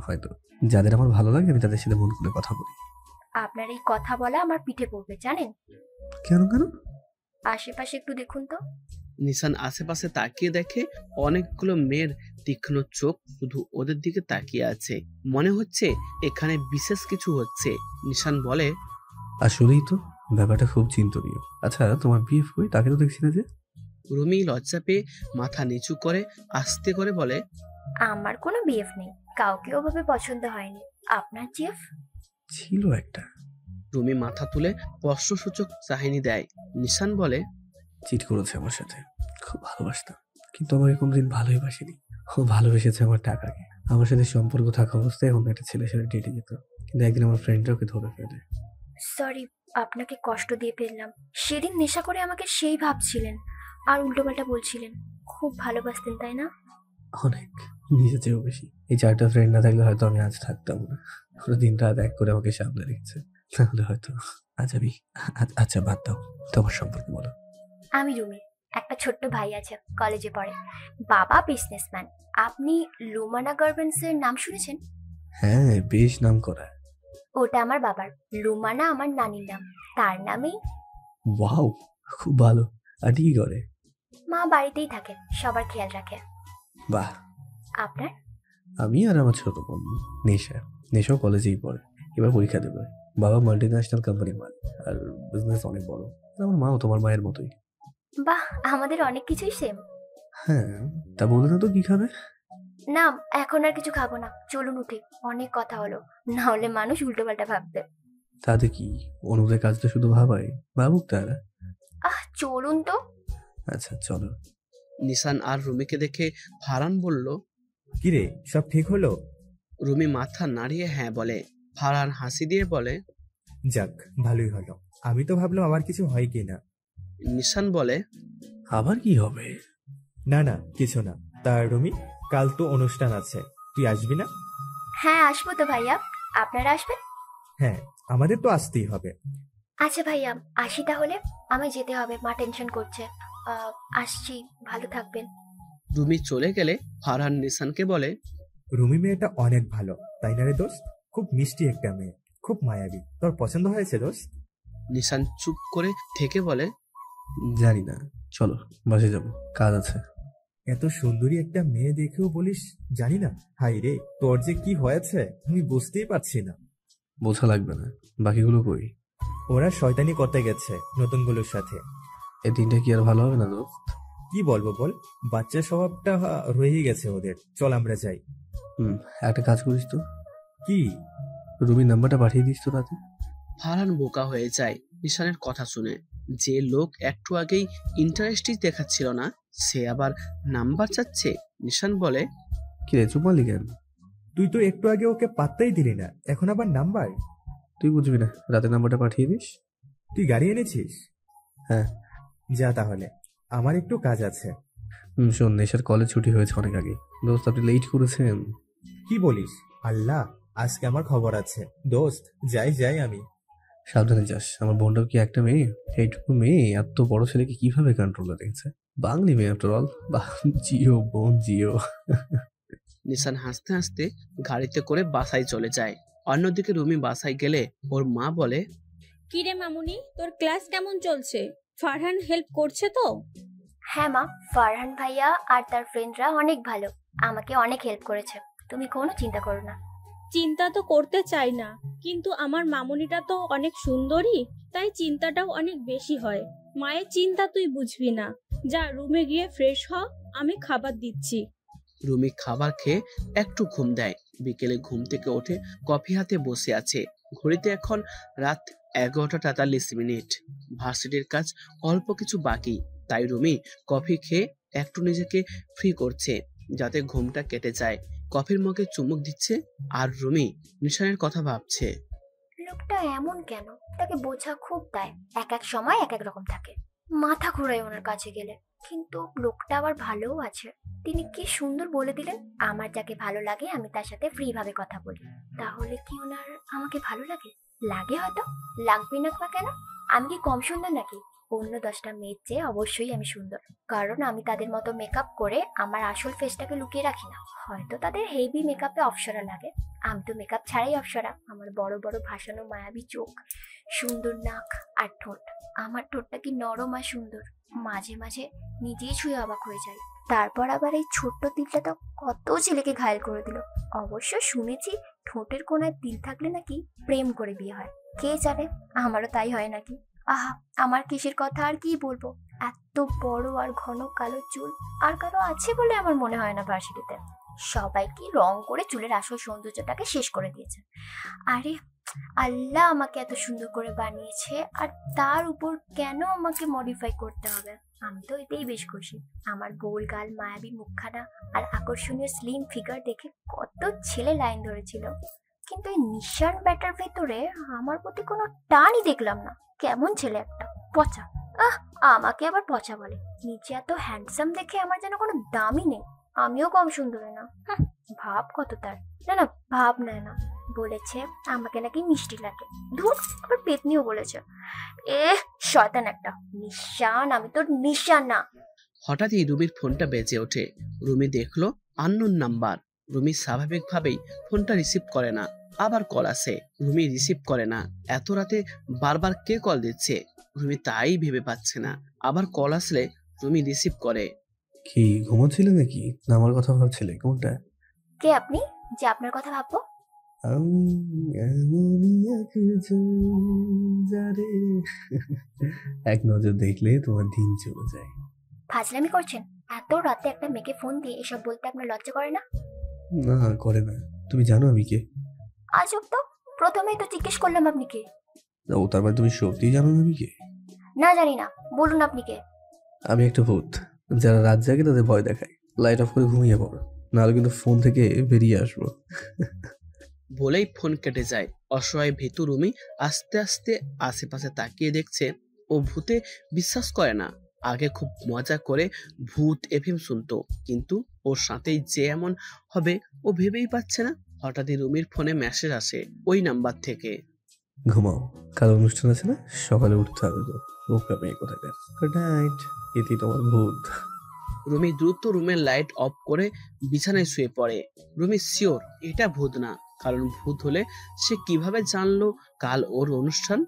হয়তো যাদের আমার ভালো লাগে আমি তাদের সাথে মন খুলে কথা বলি। আপনার এই কথা বলা আমার পিঠে পড়বে, জানেন? কেন কেন? আশেপাশে একটু দেখুন তো। নিশান আশেপাশে তাকিয়ে দেখে অনেকগুলো মেয়ের তীক্ষ্ণ চোখ শুধু ওদের দিকে তাকিয়ে আছে। মনে হচ্ছে এখানে বিশেষ কিছু হচ্ছে। নিশান বলে, আসলেই তো ব্যাপারটা খুব চিন্তনীয়। আচ্ছা, তোমার বিএফ কই? তাকে তো দেখছি না যে। রুমি লজ্জা পেয়ে মাথা নিচু করে আস্তে করে বলে, আমার কোনো বিএফ নেই, কাউকে ওভাবে পছন্দ হয়নি। আপনার জিএফ? ছিল একটা। রুমি মাথা তুলে প্রশ্নসূচক চাহনি দেয়। নিশান বলে, চিট করেছে আমার সাথে, খুব ভালোবাসতাম, কিন্তু আমাকে কোনোদিন ভালোই বাসেনি। ও ভালোবেসেছে আমার টাকাকে। আমার সাথে সম্পর্ক থাকা অবস্থায় অন্য একটা ছেলের সাথে ডেটে যেত, কিন্তু একদিন আমার ফ্রেন্ডরা ওকে ধরে ফেলে। সরি, আপনাকে কষ্ট দিয়ে ফেললাম। সেদিন নেশা করে আমাকে সেই ভাবছিলেন আর উল্টোপাল্টা বলছিলেন। খুব ভালোবাসতেন তাই না? অনেক, নিজের চেয়েও বেশি। এই 4টা ফ্রেন্ড না থাকলে হয়তো আমি আজ থাকতাম না। ওরা দিন রাত এক করে আমাকে সামনে রেখেছে, তাহলে হয়তো আজ আমি। আচ্ছা বাদ দাও, তোমার সম্পর্কে বলো। আমি রুমি, একটা ছোট্ট ভাই আছে, কলেজে পড়ে। বাবা বিজনেসম্যান। আপনি লুমানা গার্মেন্টসের নাম শুনেছেন? হ্যাঁ, বেশ নাম করা। ওটা আমার বাবার, লুমানা আমার নানির নাম, তার নামেই। ওয়াও, খুব ভালো। আর কি করে? মা বাড়িতেই থাকে, সবার খেয়াল রাখে। বাহ। আপনার? আমি আর আমার ছোট বোন নেশা। নেশাও কলেজেই পড়ে, এবার পরীক্ষা দেবে। বাবা মাল্টিন্যাশনাল কোম্পানির মালিক, আর বিজনেস অনেক বড়। আমার মাও তোমার মায়ের মতোই। বাহ, আমাদের অনেক কিছুই সেম। হ্যাঁ, তা বলে না তো কি খাবে? না, এখন আর কিছু খাবো না, চলুন উঠি, অনেক কথা হলো, না হলে মানুষ উল্টোপাল্টা ভাববে। তাতে কি, অনুদের কাজটা শুধু ভাবাই, ভাবুক তারা। চলুন তো। আচ্ছা চলো। নিশান আর রুমিকে দেখে ফারহান বলল, কিরে, সব ঠিক হলো? রুমি মাথা নাড়িয়ে হ্যাঁ বলে। ফারহান হাসি দিয়ে বলে, যাক, ভালোই হলো। আমি তো ভাবলাম আবার কিছু হয় কি না। নিশান বলে, আবার কি হবে? না না, কিছু না। তা রুমি, কাল তো অনুষ্ঠান আছে, তুই আসবি না? হ্যাঁ আসবো তো ভাইয়া, আপনারা আসবেন? হ্যাঁ, আমাদের তো আসতেই হবে। আচ্ছা ভাইয়া, আসি তাহলে, আমায় যেতে হবে, মা টেনশন করছে। আসছি, ভালো থাকবেন। রুমি চলে গেলে ফারহান নিশানকে বলে, রুমি মেয়েটা অনেক ভালো, তাই না রে দোস্ত? খুব মিষ্টি একটা মেয়ে, খুব মায়াবী। তোর পছন্দ হয়েছে দোস্ত? নিশান চুপ করে থেকে বলে, জানি না, চলো বাসে যাবো, কাজ আছে। এত সুন্দরী একটা মেয়ে দেখেও বলিস জানি না? হাই রে, তোর যে কি হয়েছে আমি বুঝতেই পারছি না। বোঝা লাগবে না, বাকিগুলো কই? ওরা শয়তানি করতে গেছে নতুনগুলোর সাথে। এই দিনটা কি আর ভালো হবে না দোস্ত? কি বলবো বল, বাচ্চা স্বভাবটা রয়েই গেছে ওদের। চল আমরা যাই। একটা কাজ করিস তো। কি? রুমির নাম্বারটা পাঠিয়ে দিস তো রাতে। ফারহান বোকা হয়ে যায় নিশানের কথা শুনে। যে লোক একটু আগেই ইন্টারেস্টিং দেখাচ্ছিল না, সে আবার নাম্বার চাচ্ছে। নিশান বলে, কিরে চুপ মারলি কেন? তুই তো একটু আগে ওকে পাত্তাই দিলি না, এখন আবার নাম্বার? তুই বুঝবি না, রাতে নাম্বারটা পাঠিয়ে দিস। তুই গাড়ি এনেছিস? হ্যাঁ। যা তাহলে, আমার একটু কাজ আছে। শোন, নেশার কলেজ ছুটি হয়েছে অনেক আগে। দোস্ত আপনি লেট করেছেন। কি বলিস? আল্লাহ, আজকে আমার খবর আছে দোস্ত। যাই আমি। সাবধানে যাস, আমার বোনটাও কি একটা মেয়ে? এইটুকু মেয়ে এত বড় ছেলেকে কিভাবে কন্ট্রোলে রেখেছে? বাঙালি মেয়ে আফটার অল। জিও বোন জিও। নিশান হাসতে হাসতে গাড়িতে করে বাসায় চলে যায়। অন্যদিকে রুমি বাসায় গেলে ওর মা বলে, কিরে মামুনি, তোর ক্লাস কেমন চলছে? ফারহান হেল্প করছে তো? হ্যাঁ মা, ফারহান ভাইয়া আর তার ফ্রেন্ডরা অনেক ভালো, আমাকে অনেক হেল্প করেছে, তুমি কোনো চিন্তা করো না। চিন্তা তো করতে চাই না, কিন্তু আমার মামুনিটা তো অনেক সুন্দরী, তাই চিন্তাটাও অনেক বেশি হয়। মায়ের চিন্তা তুই বুঝবি না। যা রুমে গিয়ে ফ্রেশ হ, আমি খাবার দিচ্ছি। রুমি খাবার খেয়ে একটু ঘুম দেয়। বিকেলে ঘুম থেকে ওঠে, কফি হাতে বসে আছে। ঘড়িতে এখন রাত 11:43। ভার্সিটির কাজ অল্প কিছু বাকি, তাই রুমি কফি খেয়ে একটু নিজেকে ফ্রি করছে যাতে ঘুমটা কেটে যায়। কফির মগে চুমুক দিচ্ছে আর রুমি নিশানের কথা ভাবছে। লোকটা এমন কেন? তাকে বোঝা খুব দেয়, এক এক সময় এক এক রকম থাকে, মাথা ঘোরায় ওনার কাছে গেলে। কিন্তু লোকটা আবার ভালোও আছে। তিনি কি সুন্দর বলে দিলেন, আমার যাকে ভালো লাগে আমি তার সাথে ফ্রি ভাবে কথা বলি। তাহলে কি ওনার আমাকে ভালো লাগে? লাগে হয়তো, লাগবে না বা কেন? আমি কি কম সুন্দর নাকি? অন্য 10টা মেয়ের চেয়ে অবশ্যই আমি সুন্দর, কারণ আমি তাদের মতো মেকআপ করে আমার আসল ফেসটাকে লুকিয়ে রাখি না। হয়তো তাদের হেভি মেকআপে অপসরা লাগে, আমি তো মেকআপ ছাড়াই অপসরা। আমার বড় বড় ভাসানো মায়াবী চোখ, সুন্দর নাক আর ঠোঁট। আমার ঠোঁটটা কি নরম আর সুন্দর, মাঝে মাঝে নিজেই ছুঁয়ে অবাক হয়ে যায়। তারপর আবার এই ছোট্ট তিলটা তো কত ছেলেকে ঘায়েল করে দিল। অবশ্য শুনেছি ঠোঁটের কোনায় তিল থাকলে নাকি প্রেম করে বিয়ে হয়। কে জানে, আমারও তাই হয় নাকি। আহা, আমার কেশের কথা আর কি বলবো। এত বড় আর ঘন কালো চুল আর কারো আছে বলে আমার মনে হয় না ভার্সিটিতে। সবাই কি রং করে চুলের আসল সৌন্দর্যটাকে শেষ করে দিয়েছে। আরে আল্লাহ আমাকে এত সুন্দর করে বানিয়েছে, আর তার উপর কেন আমাকে মডিফাই করতে হবে? আমি তো এতেই বেশ খুশি। আমার গোল গাল, মায়াবী মুখখানা আর আকর্ষণীয় স্লিম ফিগার দেখে কত ছেলে লাইন ধরেছিল, কিন্তু এই নিশান ব্যাটার ভেতরে আমার প্রতি কোনো টানই দেখলাম না। কেমন ছেলে একটা, পচা। আমাকে আবার পচা বলে? নিচে এত হ্যান্ডসাম দেখে আমার যেন কোনো দামই নেই। আমিও কম সুন্দরী না। ভাব কত তার। না, ভাব নেয় না। বলেছে আমাকে নাকি মিষ্টি লাগে। ধুর, আবার পেতনিও বলেছে। শয়তান একটা। নিশান, আমি তোর নিশান না। হঠাৎই রুমির ফোনটা বেজে ওঠে। রুমি দেখলো আননোন নাম্বার। রুমি স্বাভাবিকভাবেই ফোনটা রিসিভ করে না। আবার কল আসে, রুমি রিসিভ করে না। এত রাতে বারবার কে কল দিচ্ছে, রুমি তাই ভেবে পাচ্ছে না। আবার কল আসলে রুমি রিসিভ করে। কি ঘুমাচ্ছিলে নাকি, না আমার কথা ভাবছিলে? কোনটা? কে আপনি যে আপনার কথা ভাববো? এক নজর দেখলে তোমার দিন চলে যায়। ফাজলামি করছেন? এত রাতে একটা মেয়েকে ফোন দিয়ে এসব বলতে আপনার লজ্জা করে না? না, করে না। তুমি জানো আমি কে? আজব তো, প্রথমেই তো জিজ্ঞেস করলাম আপনি কে। ও, তার মানে তুমি সত্যি জানো না আমি কে? না, জানি না। বলুন আপনি কে। আমি একটা ভূত। যারা রাত জাগে তাদের ভয় দেখায়। লাইট অফ করে ঘুমিয়ে পড়ো, নাহলে কিন্তু ফোন থেকে বেরিয়ে আসবো। বলেই ফোন কেটে যায়। অসহায় ভীতু রুমি আস্তে আস্তে আশেপাশে তাকিয়ে দেখছে। ও ভূতে বিশ্বাস করে না। আগে খুব মজা করে ভূত এফএম শুনতো, কিন্তু ওর সাথেই যে এমন হবে ও ভেবেই পাচ্ছে না। হঠাৎই রুমির ফোনে মেসেজ আসে ওই নাম্বার থেকে। ঘুমাও, কাল অনুষ্ঠান আছে না, সকালে উঠতে হবে তো। ওকে মেয়ে কোথাকার। Good night. এটি তোমার ভূত। রুমি দ্রুত রুমের লাইট অফ করে বিছানায় শুয়ে পড়ে। রুমি শিওর এটা ভূত না, কারণ ভূত হলে সে কিভাবে জানলো কাল ওর অনুষ্ঠান?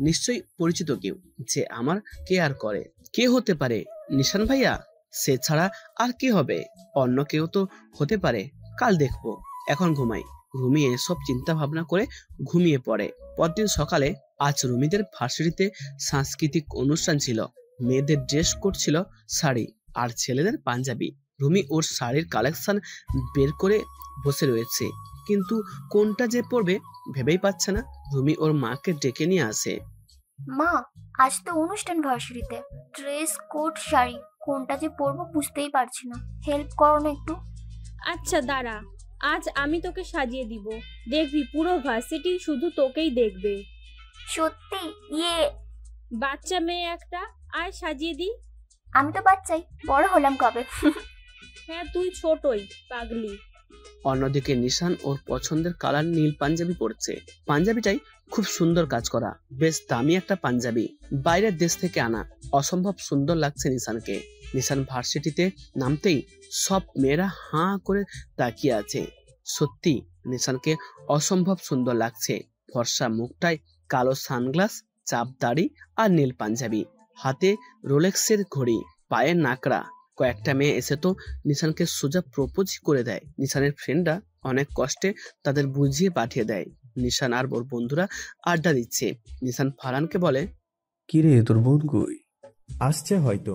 নিশ্চয়ই পরিচিত কেউ, যে আমার কেয়ার করে। কে হতে পারে? নিশান ভাইয়া? সে ছাড়া আর কে হবে? অন্য কেউ তো হতে পারে, কাল দেখবো। এখন ঘুমাই। রুমি এসব চিন্তা ভাবনা করে ঘুমিয়ে পড়ে। পরদিন সকালে আজ রুমিদের ভার্সিটিতে সাংস্কৃতিক অনুষ্ঠান ছিল। মেয়েদের ড্রেস কোড ছিল শাড়ি আর ছেলেদের পাঞ্জাবি। রুমি ওর শাড়ির কালেকশন বের করে বসে রয়েছে, কিন্তু কোনটা যে পরবে ভেবেই পাচ্ছে না। রুমি ওর মাকে ডেকে নিয়ে আসে। মা, আজ তো অনুষ্ঠান ভার্সিটিতে, ড্রেস কোড শাড়ি, কোনটা যে পরবো বুঝতেই পারছি না। হেল্প করো না একটু। আচ্ছা দাঁড়া, আজ আমি তোকে সাজিয়ে দিব। দেখবি পুরো ভার্সিটি শুধু তোকেই দেখবে। সত্যি? ইয়ে, বাচ্চা মেয়ে একটা, আয় সাজিয়ে দি। আমি তো বাচ্চাই, বড় হলাম কবে? হ্যাঁ, তুই ছোটই, পাগলি। অন্যদিকে নিশান ওর পছন্দের কালার নীল পাঞ্জাবি পরছে। পাঞ্জাবিটাই খুব সুন্দর কাজ করা, বেশ দামি একটা পাঞ্জাবি, বাইরের দেশ থেকে আনা। অসম্ভব সুন্দর লাগছে নিশানকে। নিশান ভার্সিটিতে নামতেই সব মেয়েরা হাঁ করে তাকিয়ে আছে। সত্যি নিশানকে অসম্ভব সুন্দর লাগছে। ফর্সা মুখটায় কালো সানগ্লাস, চাপ দাড়ি আর নীল পাঞ্জাবি, হাতে রোলেক্সের ঘড়ি, পায়ের নাকড়া। কয়েকটা মেয়ে এসে তো নিশানকে সোজা প্রপোজ করে দেয়। নিশানের ফ্রেন্ডরা অনেক কষ্টে তাদের বুঝিয়ে পাঠিয়ে দেয়। নিশান আর ওর বন্ধুরা আড্ডা দিচ্ছে। নিশান ফারহানকে বলে, কিরে তোর বোন কই? আসছে হয়তো।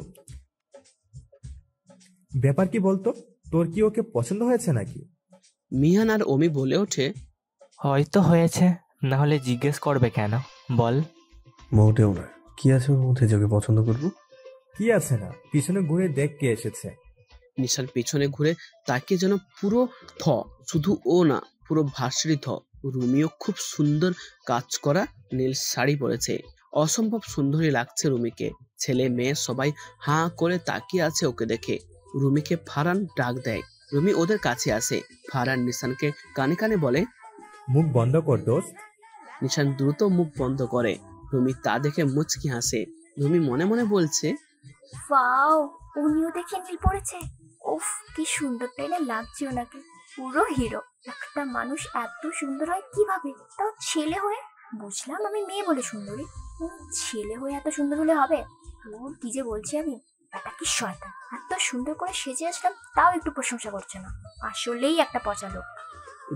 ব্যাপার কি বলতো, তোর কি ওকে পছন্দ হয়েছে নাকি? মিহান আর অমি বলে ওঠে, হয়তো হয়েছে, না হলে জিজ্ঞেস করবে কেন বল? মোটেও না। কি আছে ওর মধ্যে যে ওকে পছন্দ করবো? কি আছে না, পিছনে ঘুরে দেখ কে এসেছে। নিশান পিছনে ঘুরে তাকিয়ে যেন পুরো থ, শুধু ও না, পুরো ভার্সিটি থ। রুমিও খুব সুন্দর কাজ করা নীল শাড়ি পরেছে। অসম্ভব সুন্দরী লাগছে রুমিকে। ছেলে মেয়ে সবাই হাঁ করে তাকিয়ে আছে ওকে দেখে। রুমিকে ফারহান ডাক দেয়। রুমি ওদের কাছে আসে। ফারহান নিশানকে কানে কানে বলে, মুখ বন্ধ কর দোস্ত। নিশান দ্রুত মুখ বন্ধ করে। রুমি তা দেখে মুচকি হাসে। রুমি মনে মনে বলছে, ওয়াও, উনিও দেখে নীল পড়েছে। উফ, কি সুন্দর টাইনা লাগছে ওনাকে, পুরো হিরো। একটা মানুষ এত সুন্দর হয় কিভাবে, তাও ছেলে হয়ে? বুঝলাম আমি মেয়ে বলে সুন্দরী, ছেলে হয়ে এত সুন্দর হলে হবে? ওর কি যে বলছি আমি, এটা কি শয়তান। এত সুন্দর করে সেজে আসলাম, তাও একটু প্রশংসা করছে না। আসলেই একটা পচা লোক।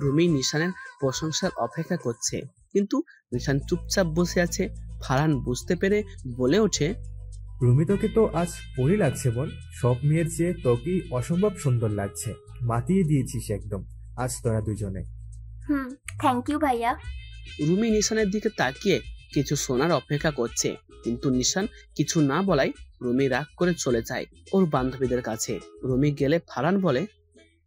রুমি নিশানের প্রশংসার অপেক্ষা করছে, কিন্তু নিশান চুপচাপ বসে আছে। ফারহান বুঝতে পেরে বলে ওঠে, রুমি তোকে তো আজ পরি লাগছে বোন। সব মেয়ের চেয়ে তোকেই অসম্ভব সুন্দর লাগছে। মাতিয়ে দিয়েছিস একদম আজ তোরা দুজনে। থ্যাংক ইউ ভাইয়া। রুমি নিশানের দিকে তাকিয়ে কিছু শোনার অপেক্ষা করছে, কিন্তু নিশান কিছু না বলায় রুমি রাগ করে চলে যায় ওর বান্ধবীদের কাছে। রুমি গেলে ফারহান বলে,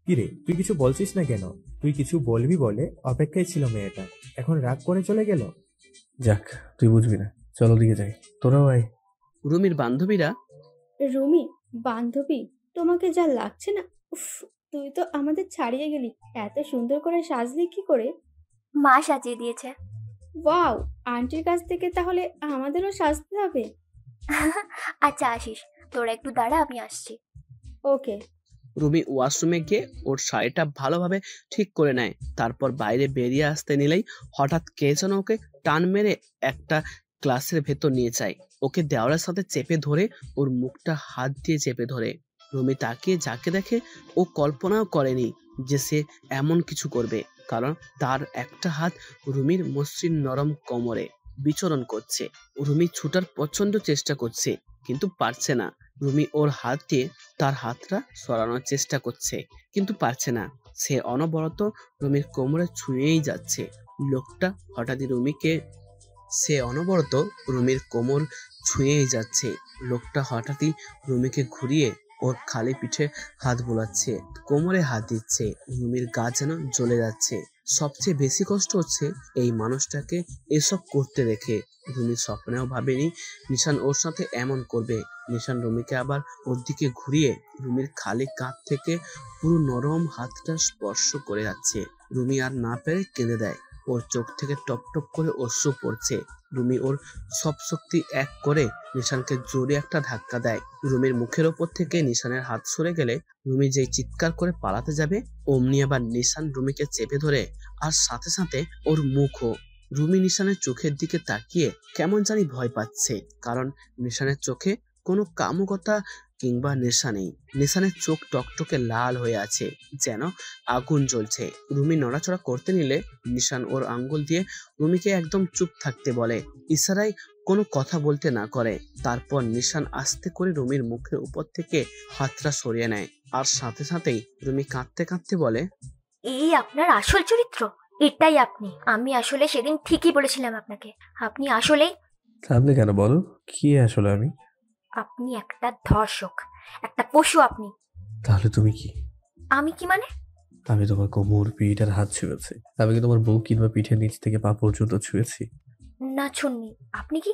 কিরে তুই কিছু বলছিস না কেন? তুই কিছু বলবি বলে অপেক্ষায় ছিল মেয়েটা, এখন রাগ করে চলে গেল। যাক, তুই বুঝবি না, চলো দিকে যাই। তোরাও আয়। রুমির বান্ধবীরা, রুমি বান্ধবী, তোমাকে যা লাগছে না, উফ, তুই তো আমাদের ছাড়িয়ে গেলি। এত সুন্দর করে সাজলি কি করে? মা সাজিয়ে দিয়েছে। ওয়াও, আন্টির কাছ থেকে তাহলে আমাদেরও সাজতে হবে। আচ্ছা আসিস, তোরা একটু দাঁড়া, আমি আসছি। ওকে। রুমি ওয়াশরুমে গিয়ে ওর শাড়িটা ভালোভাবে ঠিক করে নেয়। তারপর বাইরে বেরিয়ে আসতে নিলেই হঠাৎ কে যেন ওকে টান মেরে একটা ক্লাসের ভেতর নিয়ে যায়। ওকে দেওয়ালের সাথে চেপে ধরে ওর মুখটা হাত দিয়ে চেপে ধরে। রুমি তাকিয়ে যাকে দেখে ও কল্পনাও করেনি যে সে এমন কিছু করবে, কারণ তার একটা হাত রুমির মসৃণ নরম কোমরে বিচরণ করছে। রুমি ছুটার প্রচন্ড চেষ্টা করছে, কিন্তু পারছে না। রুমি ওর হাত দিয়ে তার হাতটা সরানোর চেষ্টা করছে, কিন্তু পারছে না। সে অনবরত রুমির কোমরে ছুঁয়েই যাচ্ছে। লোকটা হঠাৎই রুমির কোমর ছুঁয়েই যাচ্ছে। লোকটা হঠাৎই রুমিকে ঘুরিয়ে ওর খালি পিঠে হাত বোলাচ্ছে, কোমরে হাত দিচ্ছে। রুমির গা যেন জ্বলে যাচ্ছে। সবচেয়ে বেশি কষ্ট হচ্ছে এই মানুষটাকে এসব করতে দেখে। রুমি স্বপ্নেও ভাবেনি নিশান ওর সাথে এমন করবে। নিশান রুমিকে আবার ওর দিকে ঘুরিয়ে রুমির খালি কাঁধ থেকে পুরো নরম হাতটা স্পর্শ করে যাচ্ছে। রুমি আর না পেরে কেঁদে দেয়। ওর চোখ থেকে টপ টপ করে অশ্রু পড়ছে। রুমি ওর সব শক্তি এক করে নিশানকে জোরে একটা ধাক্কা দেয়। রুমির মুখের ওপর থেকে নিশানের হাত সরে গেলে রুমি যেই চিৎকার করে পালাতে যাবে, অমনি আবার নিশান রুমিকে চেপে ধরে, আর সাথে সাথে ওর মুখও। রুমি নিশানের চোখের দিকে তাকিয়ে কেমন জানি ভয় পাচ্ছে, কারণ নিশানের চোখে কোনো কামুকতা কিংবা নেশা নেই। নিশানের চোখ টকটকে লাল হয়ে আছে, যেন আগুন জ্বলছে। রুমি নড়াচড়া করতে নিলে নিশান ওর আঙ্গুল দিয়ে রুমিকে একদম চুপ থাকতে বলে, ইশারায় কোনো কথা বলতে না করে। তারপর নিশান আস্তে করে রুমির মুখের উপর থেকে হাতটা সরিয়ে নেয়, আর সাথে সাথেই রুমি কাঁদতে কাঁদতে বলে, এই আপনার আসল চরিত্র, এটাই আপনি। আমি আসলে সেদিন ঠিকই বলেছিলাম আপনাকে, আপনি আসলেই। আপনি কেন বলো, কি আসলে আমি? আপনি একটা ধর্ষক, একটা পশু আপনি। তাহলে তুমি কি? আমি কি মানে? আমি তোমার কোমর, পিঠ আর হাত ছুঁয়েছি। আমি কি তোমার বুক কিংবা পিঠের নিচ থেকে পা পর্যন্ত ছুঁয়েছি? না ছুননি। আপনি কি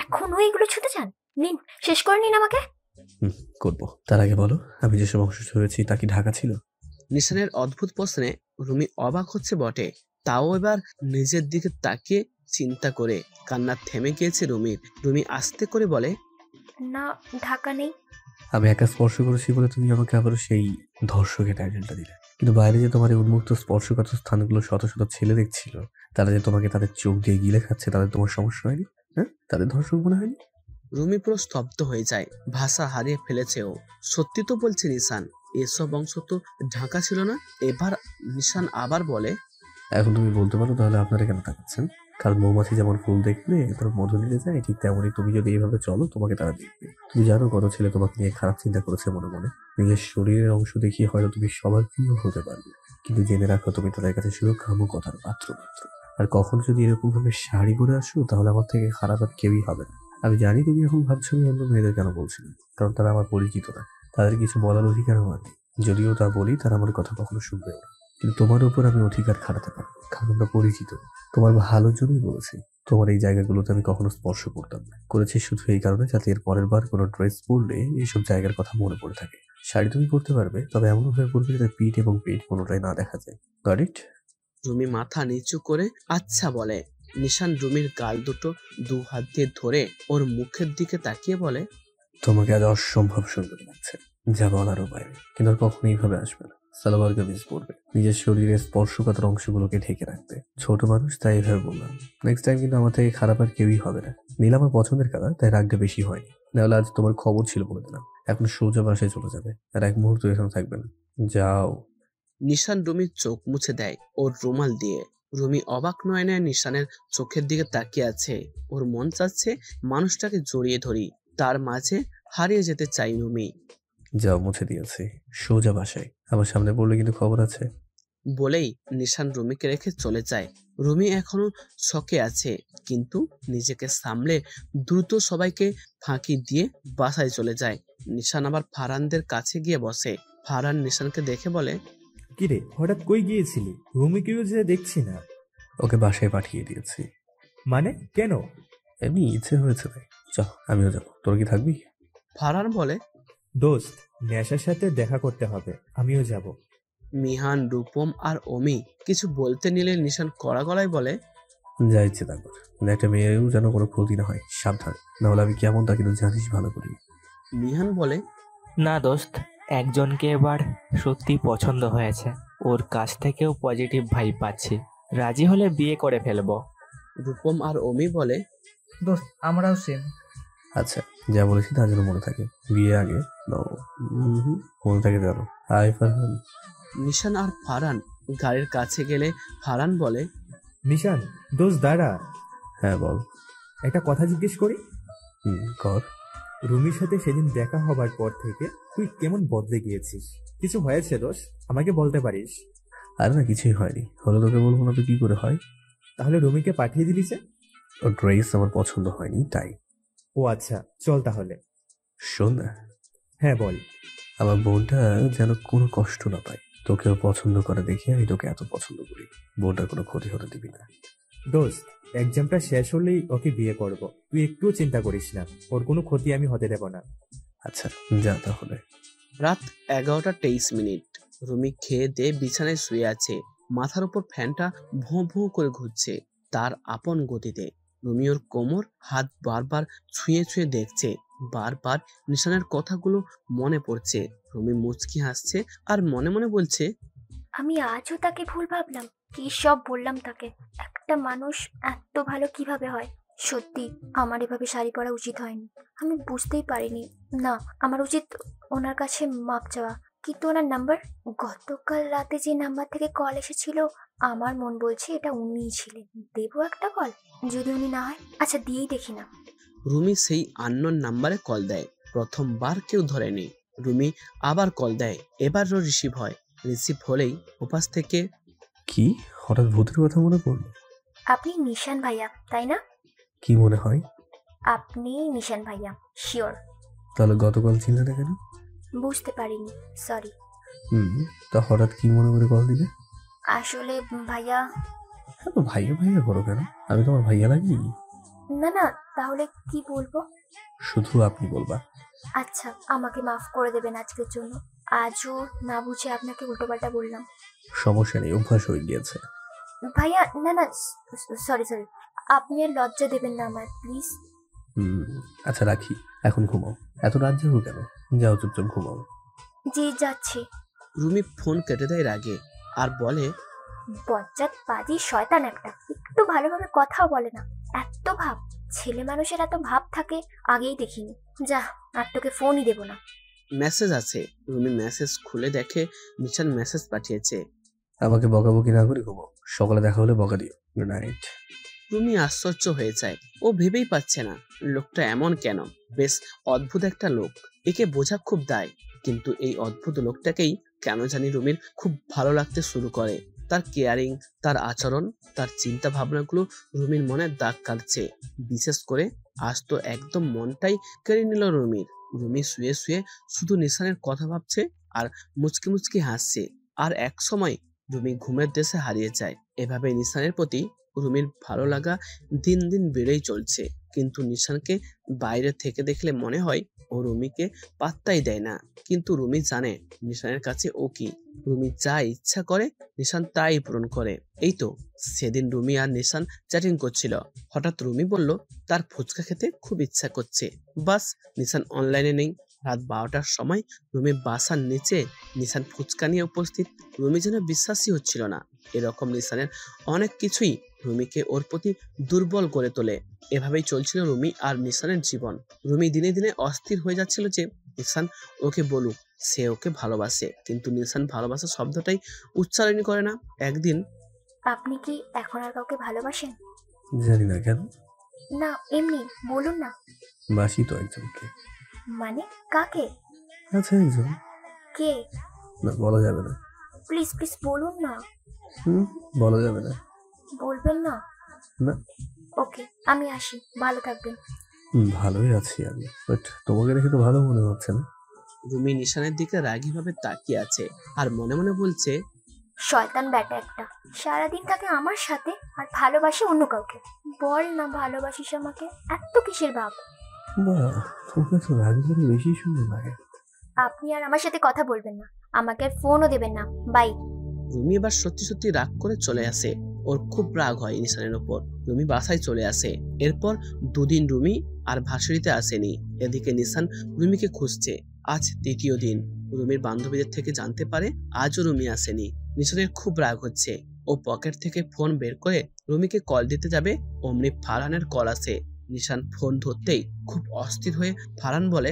এখনো এগুলো ছুঁতে চান? নিন, শেষ করে নিন আমাকে। করবো। তার আগে বলো, আমি যেসব অংশ ছুঁয়েছি তা কি ঢাকা ছিল? নিশানের অদ্ভুত প্রশ্নে রুমি অবাক হচ্ছে বটে, তাও এবার নিজের দিকে তাকিয়ে চিন্তা করে কান্না থেমে গিয়েছে রুমির। রুমি আস্তে করে বলে, না, ঢাকা নেই। আমি একা স্পর্শ করেছি বলে তুমি আমাকে আবার সেই ধর্ষকের টাইটেলটা দিলে, কিন্তু বাইরে যে তোমার এই উন্মুক্ত স্পর্শকাতর স্থানগুলো শত শত ছেলে দেখছিল, তারা যে তোমাকে তাদের চোখ দিয়ে গিলে খাচ্ছে, তাদের তোমার সমস্যা হয়নি? হ্যাঁ, তাদের ধর্ষক মনে হয়নি? রুমি পুরো স্তব্ধ হয়ে যায়, ভাষা হারিয়ে ফেলেছে ও। সত্যি তো বলছে নিশান, এসব অংশ তো ঢাকা ছিল না। এবার নিশান আবার বলে, এখন তুমি বলতে পারো তাহলে আপনারা কেন তাকাচ্ছেন? কারণ মৌমাছি যেমন ফুল দেখলে তার মধু নিতে যায়, ঠিক তেমনই তুমি যদি এইভাবে চলো তোমাকে তারা দেখবে। তুমি জানো কত ছেলে তোমাকে নিয়ে খারাপ চিন্তা করেছে মনে মনে। নিজের শরীরের অংশ দেখিয়ে হয়তো তুমি সবার প্রিয় হতে পারবে, কিন্তু জেনে রাখো তুমি তাদের কাছে শুধু কথার পাত্র মাত্র। আর কখন যদি এরকম ভাবে শাড়ি পরে আসো, তাহলে আমার থেকে খারাপ আর কেউই হবে না। আমি জানি তুমি এখন ভাবছো আমি অন্য মেয়েদের কেন বলছি না, কারণ তারা আমার পরিচিত না, তাদের কিছু বলার অধিকার আমার নেই। যদিও তা বলি, তারা আমার কথা কখনো শুনবেও না। কিন্তু তোমার উপর আমি অধিকার খাটাতে পারবো, কারণ আমরা পরিচিত। তোমার ভালোর জন্যই বলেছি। তোমার এই জায়গাগুলোতে আমি কখনো স্পর্শ করতাম না, করেছি শুধু এই কারণে যাতে এর পরের বার কোনো ড্রেস পরলে এইসব জায়গার কথা মনে পড়ে থাকে। শাড়ি তুমি পরতে পারবে, তবে এমন ভাবে পরবে যাতে পিঠ এবং পেট কোনোটাই না দেখা যায়। Got it? রুমি মাথা নিচু করে আচ্ছা বলে। নিশান রুমির গাল দুটো দু হাত দিয়ে ধরে ওর মুখের দিকে তাকিয়ে বলে, তোমাকে আজ অসম্ভব সুন্দর লাগছে, যা বলারও বাইরে। কিন্তু আর কখনো এইভাবে আসবে না। সালোয়ার কামিজ পরবে, নিজের শরীরের স্পর্শকাতর অংশগুলোকে ঢেকে রাখবে। ছোট মানুষ, তাই এভাবে বললাম। নেক্সট টাইম কিন্তু আমার থেকে খারাপ আর কেউই হবে না। নীল আমার পছন্দের কালার, তাই রাগটা বেশি হয়নি। নাহলে আজ তোমার খবর ছিল বলে দিলাম। এখন সোজা বাসায় চলে যাবে, আর এক মুহূর্ত এখানে থাকবে না। যাও। নিশান রুমির চোখ মুছে দেয় ওর রুমাল দিয়ে। রুমি অবাক নয়নে নিশানের চোখের দিকে তাকিয়ে আছে। ওর মন চাচ্ছে মানুষটাকে জড়িয়ে ধরি, তার মাঝে হারিয়ে যেতে চাই রুমি। যাও, মুছে দিয়েছি, সোজা বাসায়। আমার সামনে পড়লে কিন্তু খবর আছে। বলেই নিশান রুমিকে রেখে চলে যায়। রুমি এখনো শকে আছে, কিন্তু নিজেকে সামলে দ্রুত সবাইকে ফাঁকি দিয়ে বাসায় চলে যায়। নিশান আবার ফারহানদের কাছে গিয়ে বসে। ফারহান নিশানকে দেখে বলে, কিরে হঠাৎ কই গিয়েছিলি? রুমিকেও যে দেখছি না। ওকে বাসায় পাঠিয়ে দিয়েছি। মানে কেন? এমনি ইচ্ছে হয়েছে তাই। চল আমিও যাবো, তোর কি থাকবি? ফারহান বলে, দোস্ত, নেশার সাথে দেখা করতে হবে, আমিও যাব। মিহান, রূপম আর অমি কিছু বলতে নিলে নিশান কড়া গলায় বলে, যা ইচ্ছে তা কর, একটা মেয়েরও যেন কোনো ক্ষতি না হয়, সাবধান, নাহলে আমি কেমন তা কিন্তু জানিস ভালো করি। মিহান বলে, না দোস্ত, একজনকে এবার সত্যি পছন্দ হয়েছে, ওর কাছ থেকেও পজিটিভ ভাইব পাচ্ছি, রাজি হলে বিয়ে করে ফেলবো। রূপম আর অমি বলে, দোস্ত আমরাও সেম। আচ্ছা, যা বলেছি তা যেন মনে থাকে, বিয়ে আগে মনে থাকে জানো। হাই ফারহান। নিশান আর ফারহান গাড়ির কাছে গেলে ফারহান বলে, নিশান, দোস্ত দাঁড়া। হ্যাঁ বল। একটা কথা জিজ্ঞেস করি? কর। রুমির সাথে সেদিন দেখা হবার পর থেকে তুই কেমন বদলে গিয়েছিস? কিছু হয়েছে দোস্ত? আমাকে বলতে পারিস? আরে না, কিছুই হয়নি, হলে তোকে বলবো না তো কি করে হয়? তাহলে রুমিকে পাঠিয়ে দিলি যে? ওর ড্রেস আমার পছন্দ হয়নি তাই। ও আচ্ছা, চল তাহলে। শোন না। হ্যাঁ বল। আমার বোনটা যেন কোনো কষ্ট না পায়, তোকেও পছন্দ করে দেখে আমি তোকে এত পছন্দ করি, বোনটার কোনো ক্ষতি হতে দিবি না। দোস্ত, এক্সামটা শেষ হলেই ওকে বিয়ে করব, তুই একটুও চিন্তা করিস না, ওর কোনো ক্ষতি আমি হতে দেব না। আচ্ছা যা তাহলে। রাত 11:23। রুমি খেয়ে দিয়ে বিছানায় শুয়ে আছে, মাথার উপর ফ্যানটা ভোঁ ভোঁ করে ঘুরছে তার আপন গতিতে। রুমি ওর কোমর হাত বারবার ছুঁয়ে ছুঁয়ে দেখছে, বারবার নিশানের কথাগুলো মনে পড়ছে। রুমি মুচকি হাসছে আর মনে মনে বলছে, আমি আজও তাকে ভুল ভাবলাম, কি সব বললাম তাকে। একটা মানুষ এত ভালো কিভাবে হয়? সত্যি আমার এভাবে শাড়ি পরা উচিত হয়নি, আমি বুঝতেই পারিনি। না, আমার উচিত ওনার কাছে মাপ চাওয়া। কিন্তু ওনার নাম্বার, গতকাল রাতে যে নাম্বার থেকে কল এসেছিল, আমার মন বলছে এটা উনিই ছিলেন। দেবো একটা কল, যদি উনি না হয়? আচ্ছা দিয়েই দেখি না। রুমি সেই আননোন নাম্বারে কল দেয়। প্রথমবার কেউ ধরেনি। রুমি আবার কল দেয়, এবারও রিসিভ হয়। রিসিভ হলেই ওপাশ থেকে, কি হঠাৎ ভূতের কথা মনে পড়লো? আপনি নিশান ভাইয়া তাই না? কি মনে হয়? আপনি নিশান ভাইয়া শিওর। তাহলে গতকাল চিনলে না কেন? বুঝতে পারিনি, সরি। তা হঠাৎ কি মনে করে কল দিলে? আসলে ভাইয়া। ভাইয়া ভাইয়া করো কেন? আমি তোমার ভাইয়া লাগি? না না, তাহলে কি বলবো? শুধু আপনি বলবা। আচ্ছা, আমাকে মাফ করে দেবেন আজকের জন্য। আজও না বুঝে আপনাকে উল্টোপাল্টা বললাম। সমস্যা নেই, অভ্যাস হয়ে গিয়েছে। ভাইয়া না না, সরি সরি, আপনি আর লজ্জা দেবেন না আমার, প্লিজ। আচ্ছা রাখি, এখন ঘুমাও। এত রাত যাবো কেন? যাও চুপচাপ ঘুমাও। জি যাচ্ছি। রুমি ফোন কেটে দেয় রাগে আর বলে, বজ্জাত পাজি শয়তান একটা, একটু ভালোভাবে কথাও বলে না। এত ভাব, ছেলে মানুষের এত ভাব থাকে আগেই দেখিনি। যা, আর তোকে ফোনই দেবো না। মেসেজ আছে। রুমি মেসেজ খুলে দেখে নিশান মেসেজ পাঠিয়েছে, আমাকে বকাবকি না করে ঘুমাও, সকালে দেখা হলে বকা দিও। Good night. রুমি আশ্চর্য হয়ে যায়, ও ভেবেই পাচ্ছে না লোকটা এমন কেন। বেশ অদ্ভুত একটা লোক, একে বোঝা খুব দায়। কিন্তু এই অদ্ভুত লোকটাকেই কেন জানি রুমির খুব ভালো লাগতে শুরু করে। তার কেয়ারিং, তার আচরণ, তার চিন্তা ভাবনাগুলো রুমির মনে দাগ কাটছে। বিশেষ করে আজ তো একদম মনটাই কেড়ে নিল রুমির। রুমি শুয়ে শুয়ে শুধু নিশানের কথা ভাবছে আর মুচকি মুচকি হাসছে। আর এক সময় রুমি ঘুমের দেশে হারিয়ে যায়। এভাবে নিশানের প্রতি রুমির ভালো লাগা দিন দিন বেড়েই চলছে। কিন্তু নিশানকে বাইরে থেকে দেখলে মনে হয় ও রুমিকে পাত্তাই দেয় না। কিন্তু রুমি জানে নিশানের কাছে ও কি। রুমি যা ইচ্ছা করে নিশান তাই পূরণ করে। এই তো সেদিন রুমি আর নিশান চ্যাটিং করছিল, হঠাৎ রুমি বলল তার ফুচকা খেতে খুব ইচ্ছা করছে। বাস, নিশান অনলাইনে নেই। রাত 12টার সময় রুমি বাসার নিচে নিশান ফুচকা নিয়ে উপস্থিত। রুমি যেন বিশ্বাসই হচ্ছিল না। এরকম নিশানের অনেক কিছুই রুমিকে ওর প্রতি দুর্বল করে তোলে। এভাবেই চলছিল রুমি আর নিশানের জীবন। রুমি দিনে দিনে অস্থির হয়ে যাচ্ছিল যে নিশান ওকে বলুক সে ওকে ভালোবাসে, কিন্তু নিশান ভালোবাসা শব্দটাই উচ্চারণ করে না। একদিন আপনি কি এখন আর কাউকে ভালোবাসেন? জানি না কেন, না এমনি বলুন না। বাসি তো একজনকে। মানে কাকে? আচ্ছা একজন। কে? না বলা যাবে না। প্লিজ প্লিজ বলুন না। বলা যাবে না। বলবেন না? না। ওকে, আমি আসি, ভালো থাকবেন। ভালোই আছি আমি, বাট তোমাকে দেখে তো ভালো মনে হচ্ছে না। রুমি নিশানের দিকে রাগীভাবে তাকিয়ে আছে আর মনে মনে বলছে, শয়তান ব্যাটা একটা, সারাদিন থাকে আমার সাথে আর ভালোবাসে অন্য কাউকে। বল না ভালোবাসিস আমাকে, এত কিসের ভাব? বাহ, তোমাকে তো রাগ করে বেশি সুন্দর লাগে। আপনি আর আমার সাথে কথা বলবেন না, আমাকে আর ফোনও দেবেন না, বাই। রুমি এবার সত্যি সত্যি রাগ করে চলে আসে। ওর খুব রাগ হয় নিশানের উপর। রুমি বাসায় চলে আসে। এরপর দুদিন রুমি আর ভার্সিটিতে আসেনি। এদিকে নিশান রুমিকে খুঁজছে। আজ তৃতীয় দিন। রুমির বান্ধবীদের থেকে জানতে পারে আজও রুমি আসেনি। নিশানের খুব রাগ হচ্ছে। ও পকেট থেকে ফোন বের করে রুমিকে কল দিতে যাবে, অমনি ফারহানের কল আসে। নিশান ফোন ধরতেই খুব অস্থির হয়ে ফারহান বলে,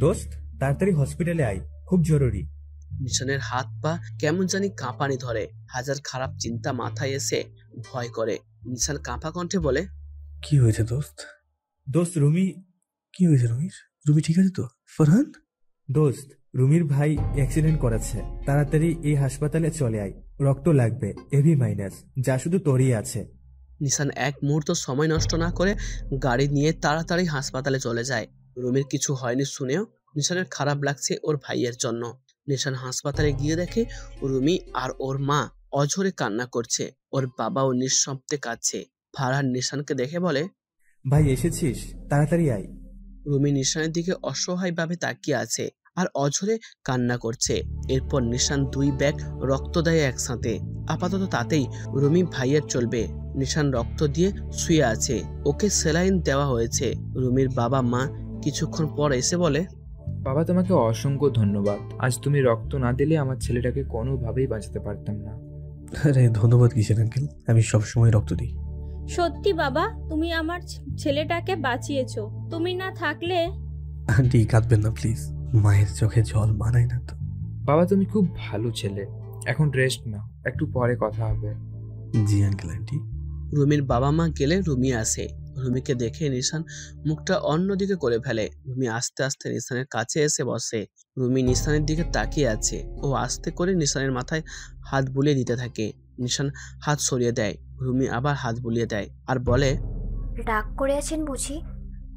দোস্ত তাড়াতাড়ি হসপিটালে আয়, খুব জরুরি। নিশানের হাত পা কেমন জানি কাঁপানি ধরে। হাজার খারাপ চিন্তা মাথায় এসে ভয় করে। নিশান কাঁপা কণ্ঠে বলে, কি হয়েছে দোস্ত? দোস্ত রুমি। কি হয়েছে রুমির? রুমি ঠিক আছে তো? ফারহান? দোস্ত রুমির ভাই অ্যাক্সিডেন্ট করেছে, তাড়াতাড়ি এই হাসপাতালে চলে আয়, রক্ত লাগবে এবি মাইনাস, যা শুধু তোরই আছে। নিশান এক মুহূর্ত সময় নষ্ট না করে গাড়ি নিয়ে তাড়াতাড়ি হাসপাতালে চলে যায়। রুমির কিছু হয়নি শুনেও নিশানের খারাপ লাগছে ওর ভাইয়ের জন্য। নিশান হাসপাতালে গিয়ে দেখে রুমি আর ওর মা অঝরে কান্না করছে। ওর বাবাও নিঃশব্দে কাঁদছে। ফারহান নিশানকে দেখে বলে, ভাই এসেছিস, তাড়াতাড়ি আয়। রুমি নিশানের দিকে অসহায়ভাবে তাকিয়ে আছে আর অঝরে কান্না করছে। এরপর নিশান 2 ব্যাগ রক্ত দেয় একসাথে। আপাতত তাতেই রুমি ভাইয়ের চলবে। নিশান রক্ত দিয়ে শুয়ে আছে, ওকে স্যালাইন দেওয়া হয়েছে। রুমির বাবা মা কিছুক্ষণ পর এসে বলে, বাবা তোমাকে অসংখ্য ধন্যবাদ, আজ তুমি রক্ত না দিলে আমার ছেলেটাকে কোনোভাবেই বাঁচাতে পারতাম না। আরে ধন্যবাদ কিসের আঙ্কেল, আমি সবসময় রক্ত দিই। সত্যি বাবা, তুমি আমার ছেলেটাকে বাঁচিয়েছো। তুমি না থাকলে। আন্টি কাঁদবেন না প্লিজ, মায়ের চোখে জল মানায় না তো। বাবা তুমি খুব ভালো ছেলে, এখন রেস্ট নাও, একটু পরে কথা হবে। জি আঙ্কেল আন্টি। রুমির বাবা মা গেলে রুমি আসে। রুমিকে দেখে নিশান মুখটা অন্যদিকে করে ফেলে। রুমি আস্তে আস্তে নিশানের কাছে এসে বসে। রুমি নিশানের দিকে তাকিয়ে আছে। ও আস্তে করে নিশানের মাথায় হাত বুলিয়ে দিতে থাকে। নিশান হাত সরিয়ে দেয়। রুমি আবার হাত বুলিয়ে দেয় আর বলে, রাগ করে আছেন বুঝি?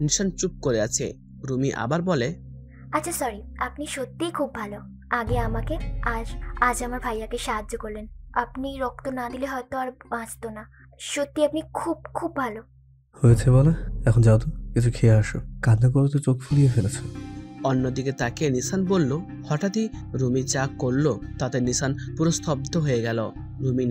নিশান চুপ করে আছে। রুমি আবার বলে, আচ্ছা সরি, আপনি সত্যিই খুব ভালো। আগে আমাকে, আজ আমার ভাইয়াকে সাহায্য করলেন। আপনি রক্ত না দিলে হয়তো আর বাঁচতো না। সত্যি আপনি খুব খুব ভালো। হয়েছে বলে, এখন যাও তো, কিছু খেয়ে আসো। কান্না করে তো চোখ ফুলিয়ে ফেলেছো। অন্যদিকে তাকিয়ে নিশান বলল, হঠাৎই রুমি যা করলো তাতে নিশান পুরো স্তব্ধ হয়ে গেল। রুমি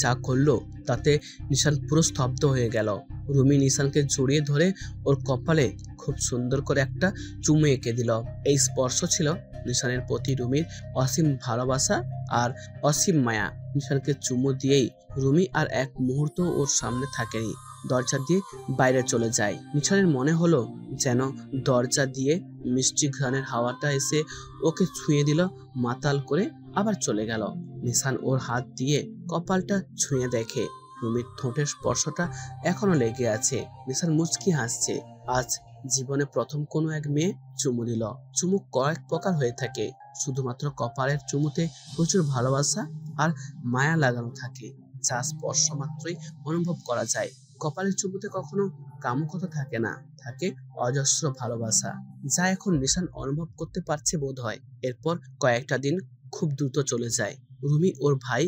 যা করলো তাতে নিশান পুরো স্তব্ধ হয়ে গেল। রুমি নিশানকে জড়িয়ে ধরে ওর কপালে খুব সুন্দর করে একটা চুমু এঁকে দিল। এই স্পর্শ ছিল নিশানের প্রতি রুমির অসীম ভালোবাসা আর অসীম মায়া। নিশানকে চুমু দিয়েই রুমি আর এক মুহূর্ত ওর সামনে থাকেনি, দরজা দিয়ে বাইরে চলে যায়। নিশানের মনে হলো যেন দরজা দিয়ে মিষ্টি ঘ্রাণের হাওয়াটা এসে ওকে ছুঁয়ে দিল মাতাল করে, আবার চলে গেল। নিশান ওর হাত দিয়ে কপালটা ছুঁয়ে দেখে রুমির ঠোঁটের স্পর্শটা এখনো লেগে আছে। নিশান মুচকি হাসছে। আজ জীবনে প্রথম কোনো এক মেয়ে চুমু দিল। চুমু কয়েক প্রকার হয়ে থাকে, শুধুমাত্র কপালের চুমুতে প্রচুর ভালোবাসা আর মায়া লাগানো থাকে, যা স্পর্শ মাত্রই অনুভব করা যায়। কপালের চুমুতে কখনো কামুকতা থাকে না, থাকে অজস্র ভালোবাসা, যা এখন নিশান অনুভব করতে পারছে বোধ হয়। এরপর কয়েকটা দিন খুব দ্রুত চলে যায়। রুমি ওর ভাই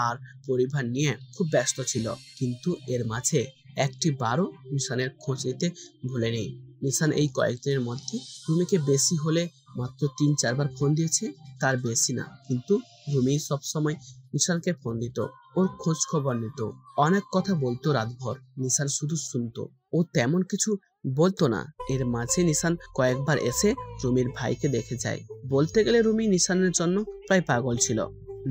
আর পরিবার নিয়ে খুব ব্যস্ত ছিল, কিন্তু এর মাঝে একটি বারও নিশানের খোঁজ নিতে ভুলেনি। নিশান এই কয়েকদিনের মধ্যে রুমিকে বেশি হলে মাত্র 3-4 বার ফোন দিয়েছে, তার বেশি না। কিন্তু রুমি সবসময় নিশানকে ফোন দিত, ওর খোঁজ খবর নিত, অনেক কথা বলতো রাতভর। নিশান শুধু শুনতো, ও তেমন কিছু বলতো না। এর মাঝে নিশান কয়েকবার এসে রুমির ভাইকে দেখে যায়। বলতে গেলে রুমি নিশানের জন্য প্রায় পাগল ছিল।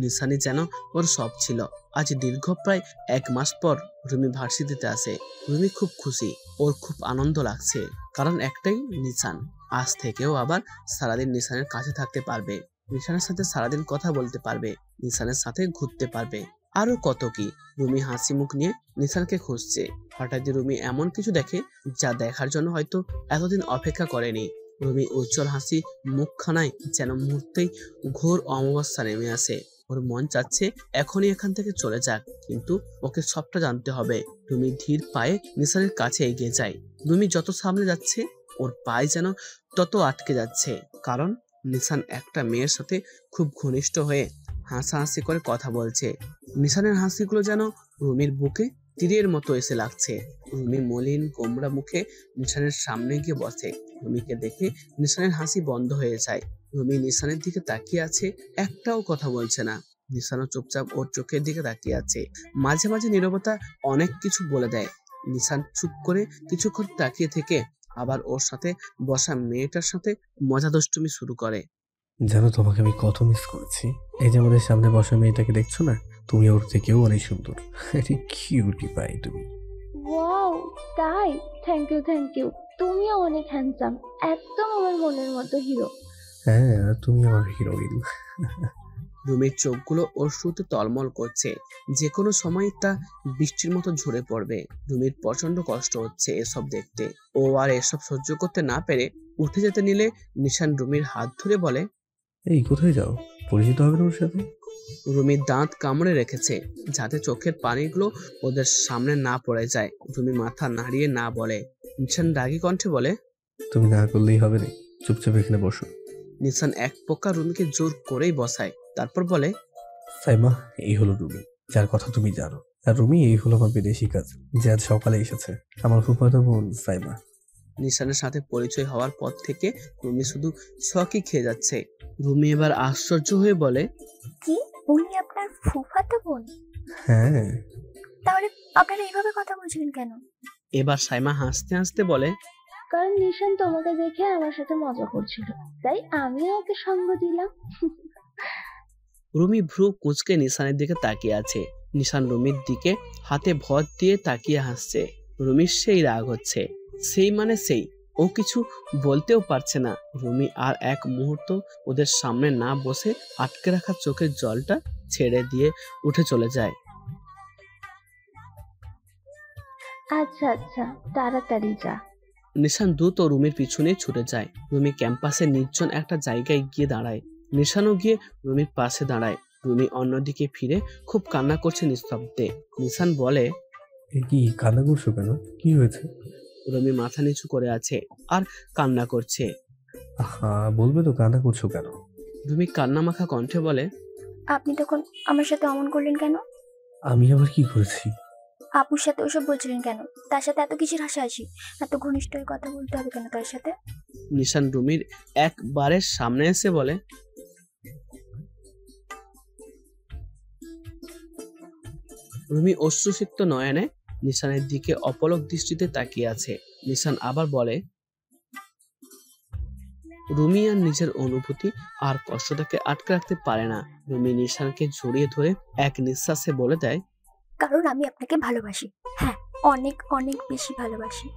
নিশানই যেন ওর সব ছিল। আজ দীর্ঘ প্রায় 1 মাস পর রুমি ভার্সিটিতে আসে। রুমি খুব খুশি, ওর খুব আনন্দ লাগছে, কারণ একটাই, নিশান। আজ থেকেও আবার সারাদিন নিশানের কাছে থাকতে পারবে, নিশানের সাথে সারাদিন কথা বলতে পারবে, নিশানের সাথে ঘুরতে পারবে। আরো কত কি। রুমি হাসি মুখ নিয়ে নিশানকে খুঁজছে। হঠাৎই রুমি এমন কিছু দেখে যা দেখার জন্য হয়তো এতদিন অপেক্ষা করেনি। রুমি উজ্জ্বল হাসি মুখখানায় যেন মুহূর্তেই ঘোর অমাবস্যা নেমে আসে। ওর মন চাচ্ছে এখনই এখান থেকে চলে যাক, কিন্তু ওকে সবটা জানতে হবে। রুমি ধীর পায়ে নিশানের কাছে এগিয়ে যায়। রুমি যত সামনে যাচ্ছে ওর পায়ে যেন তত আটকে যাচ্ছে, কারণ নিশান একটা মেয়ের সাথে খুব ঘনিষ্ঠ হয়ে হাসাহাসি করে কথা বলছে। নিশানের হাসিগুলো যেন রুমির বুকে তীরের মতো এসে লাগছে। রুমি মলিন গোমড়া মুখে নিশানের সামনে গিয়ে বসে। রুমিকে দেখে নিশানের হাসি বন্ধ হয়ে যায়। রুমি নিশানের দিকে তাকিয়ে আছে, একটাও কথা বলছে না। নিশানও চুপচাপ ওর চোখের দিকে তাকিয়ে আছে। মাঝে মাঝে নীরবতা অনেক কিছু বলে দেয়। নিশান চুপ করে কিছুক্ষণ তাকিয়ে থেকে আবার ওর সাথে বসা মেয়েটার সাথে মজা দুষ্টুমি শুরু করে। জানো তোমাকে আমি কত মিস করেছি। এই যে আমাদের সামনে বসা মেয়েটাকে দেখছো না, তুমি ওর থেকেও অনেক সুন্দর। কিউটি পাই তুমি। ওয়াও, তাই? Thank you. তুমিও অনেক হ্যান্ডসাম, একদম আমার মনের মতো হিরো। হ্যাঁ, তুমি আমার হিরোইন। রুমির চোখগুলো ওর শুতে টলমল করছে, যে কোনো সময় তা বৃষ্টির মতো ঝরে পড়বে। রুমির প্রচন্ড কষ্ট হচ্ছে এসব দেখতে। ও আর এসব সহ্য করতে না পেরে উঠে যেতে নিলে নিশান রুমির হাত ধরে বলে, এই কোথায় যাও? পরিচিত হবে না ওর সাথে? রুমির দাঁত কামড়ে রেখেছে যাতে চোখের পানিগুলো ওদের সামনে না পড়ে যায়। রুমি মাথা নাড়িয়ে না বলে। নিশান রাগী কণ্ঠে বলে, তুমি না করলেই হবে না, চুপচাপ এখানে বসো। নিশান এক প্রকার রুমিকে জোর করেই বসায়, তারপর বলে, সাইমা, এই হলো রুমি, যার কথা তুমি জানো। আর রুমি, এই হলো আমার বিদেশি কাজ যে আজ সকালে এসেছে, আমার ফুফাতো বোন সাইমা। নিশানের সাথে পরিচয় হওয়ার পর থেকে রুমি শুধু ছকই খেয়ে যাচ্ছে। রুমি এবার আশ্চর্য হয়ে বলে, কি, উনি আপনার ফুফাতো বোন? হ্যাঁ। তাহলে আপনারা এইভাবে কথা বলছিলেন কেন? এবার সাইমা হাসতে হাসতে বলে, কারণ নিশান তোমাকে দেখে আমার সাথে মজা করছিল, তাই আমিও ওকে সঙ্গ দিলাম। রুমি ভ্রু কুঁচকে নিশানের দিকে তাকিয়ে আছে। নিশান রুমির দিকে হাতে ভর দিয়ে তাকিয়ে হাসছে। রুমির সেই রাগ হচ্ছে, সেই মানে সেই। ও কিছু বলতেও পারছে না। রুমি আর এক মুহূর্ত ওদের সামনে না বসে আটকে রাখা চোখের জলটা ছেড়ে দিয়ে উঠে চলে যায়। আচ্ছা, তাড়াতাড়ি যা। নিশান দ্রুত রুমির পিছনে ছুটে যায়। রুমি ক্যাম্পাসের নির্জন একটা জায়গায় গিয়ে দাঁড়ায়। নিশানও গিয়ে রুমির পাশে দাঁড়ায়। রুমি অন্যদিকে ফিরে খুব কান্না করছে নিস্তব্ধে। নিশান বলে, কি কান্না করছো কেন? কি হয়েছে? রুমি মাথা নিচু করে আছে আর কান্না করছে। বলবে তো কান্না করছো কেন? রুমি কান্না মাখা কণ্ঠে বলে, আপনি তখন আমার সাথে অমন করলেন কেন? আমি আবার কি করেছি? আপুর সাথে ওসব বলছিলেন কেন? তার সাথে এত কিছুর হাসাহাসি, এত ঘনিষ্ঠ হয়ে কথা বলতে হবে কেন তার সাথে? নিশান রুমির একবারে সামনে এসে বলে, রুমি অশ্রুসিক্ত নয়নে নিশানের দিকে অপলক দৃষ্টিতে তাকিয়ে আছে। নিশান আবার বলে, রুমি আর নিজের অনুভূতি আর কষ্টটাকে আটকে রাখতে পারে না। রুমি নিশানকে জড়িয়ে ধরে এক নিঃশ্বাসে বলে দেয়, কারণ আমি আপনাকে ভালোবাসি। হ্যাঁ, অনেক অনেক বেশি ভালোবাসি।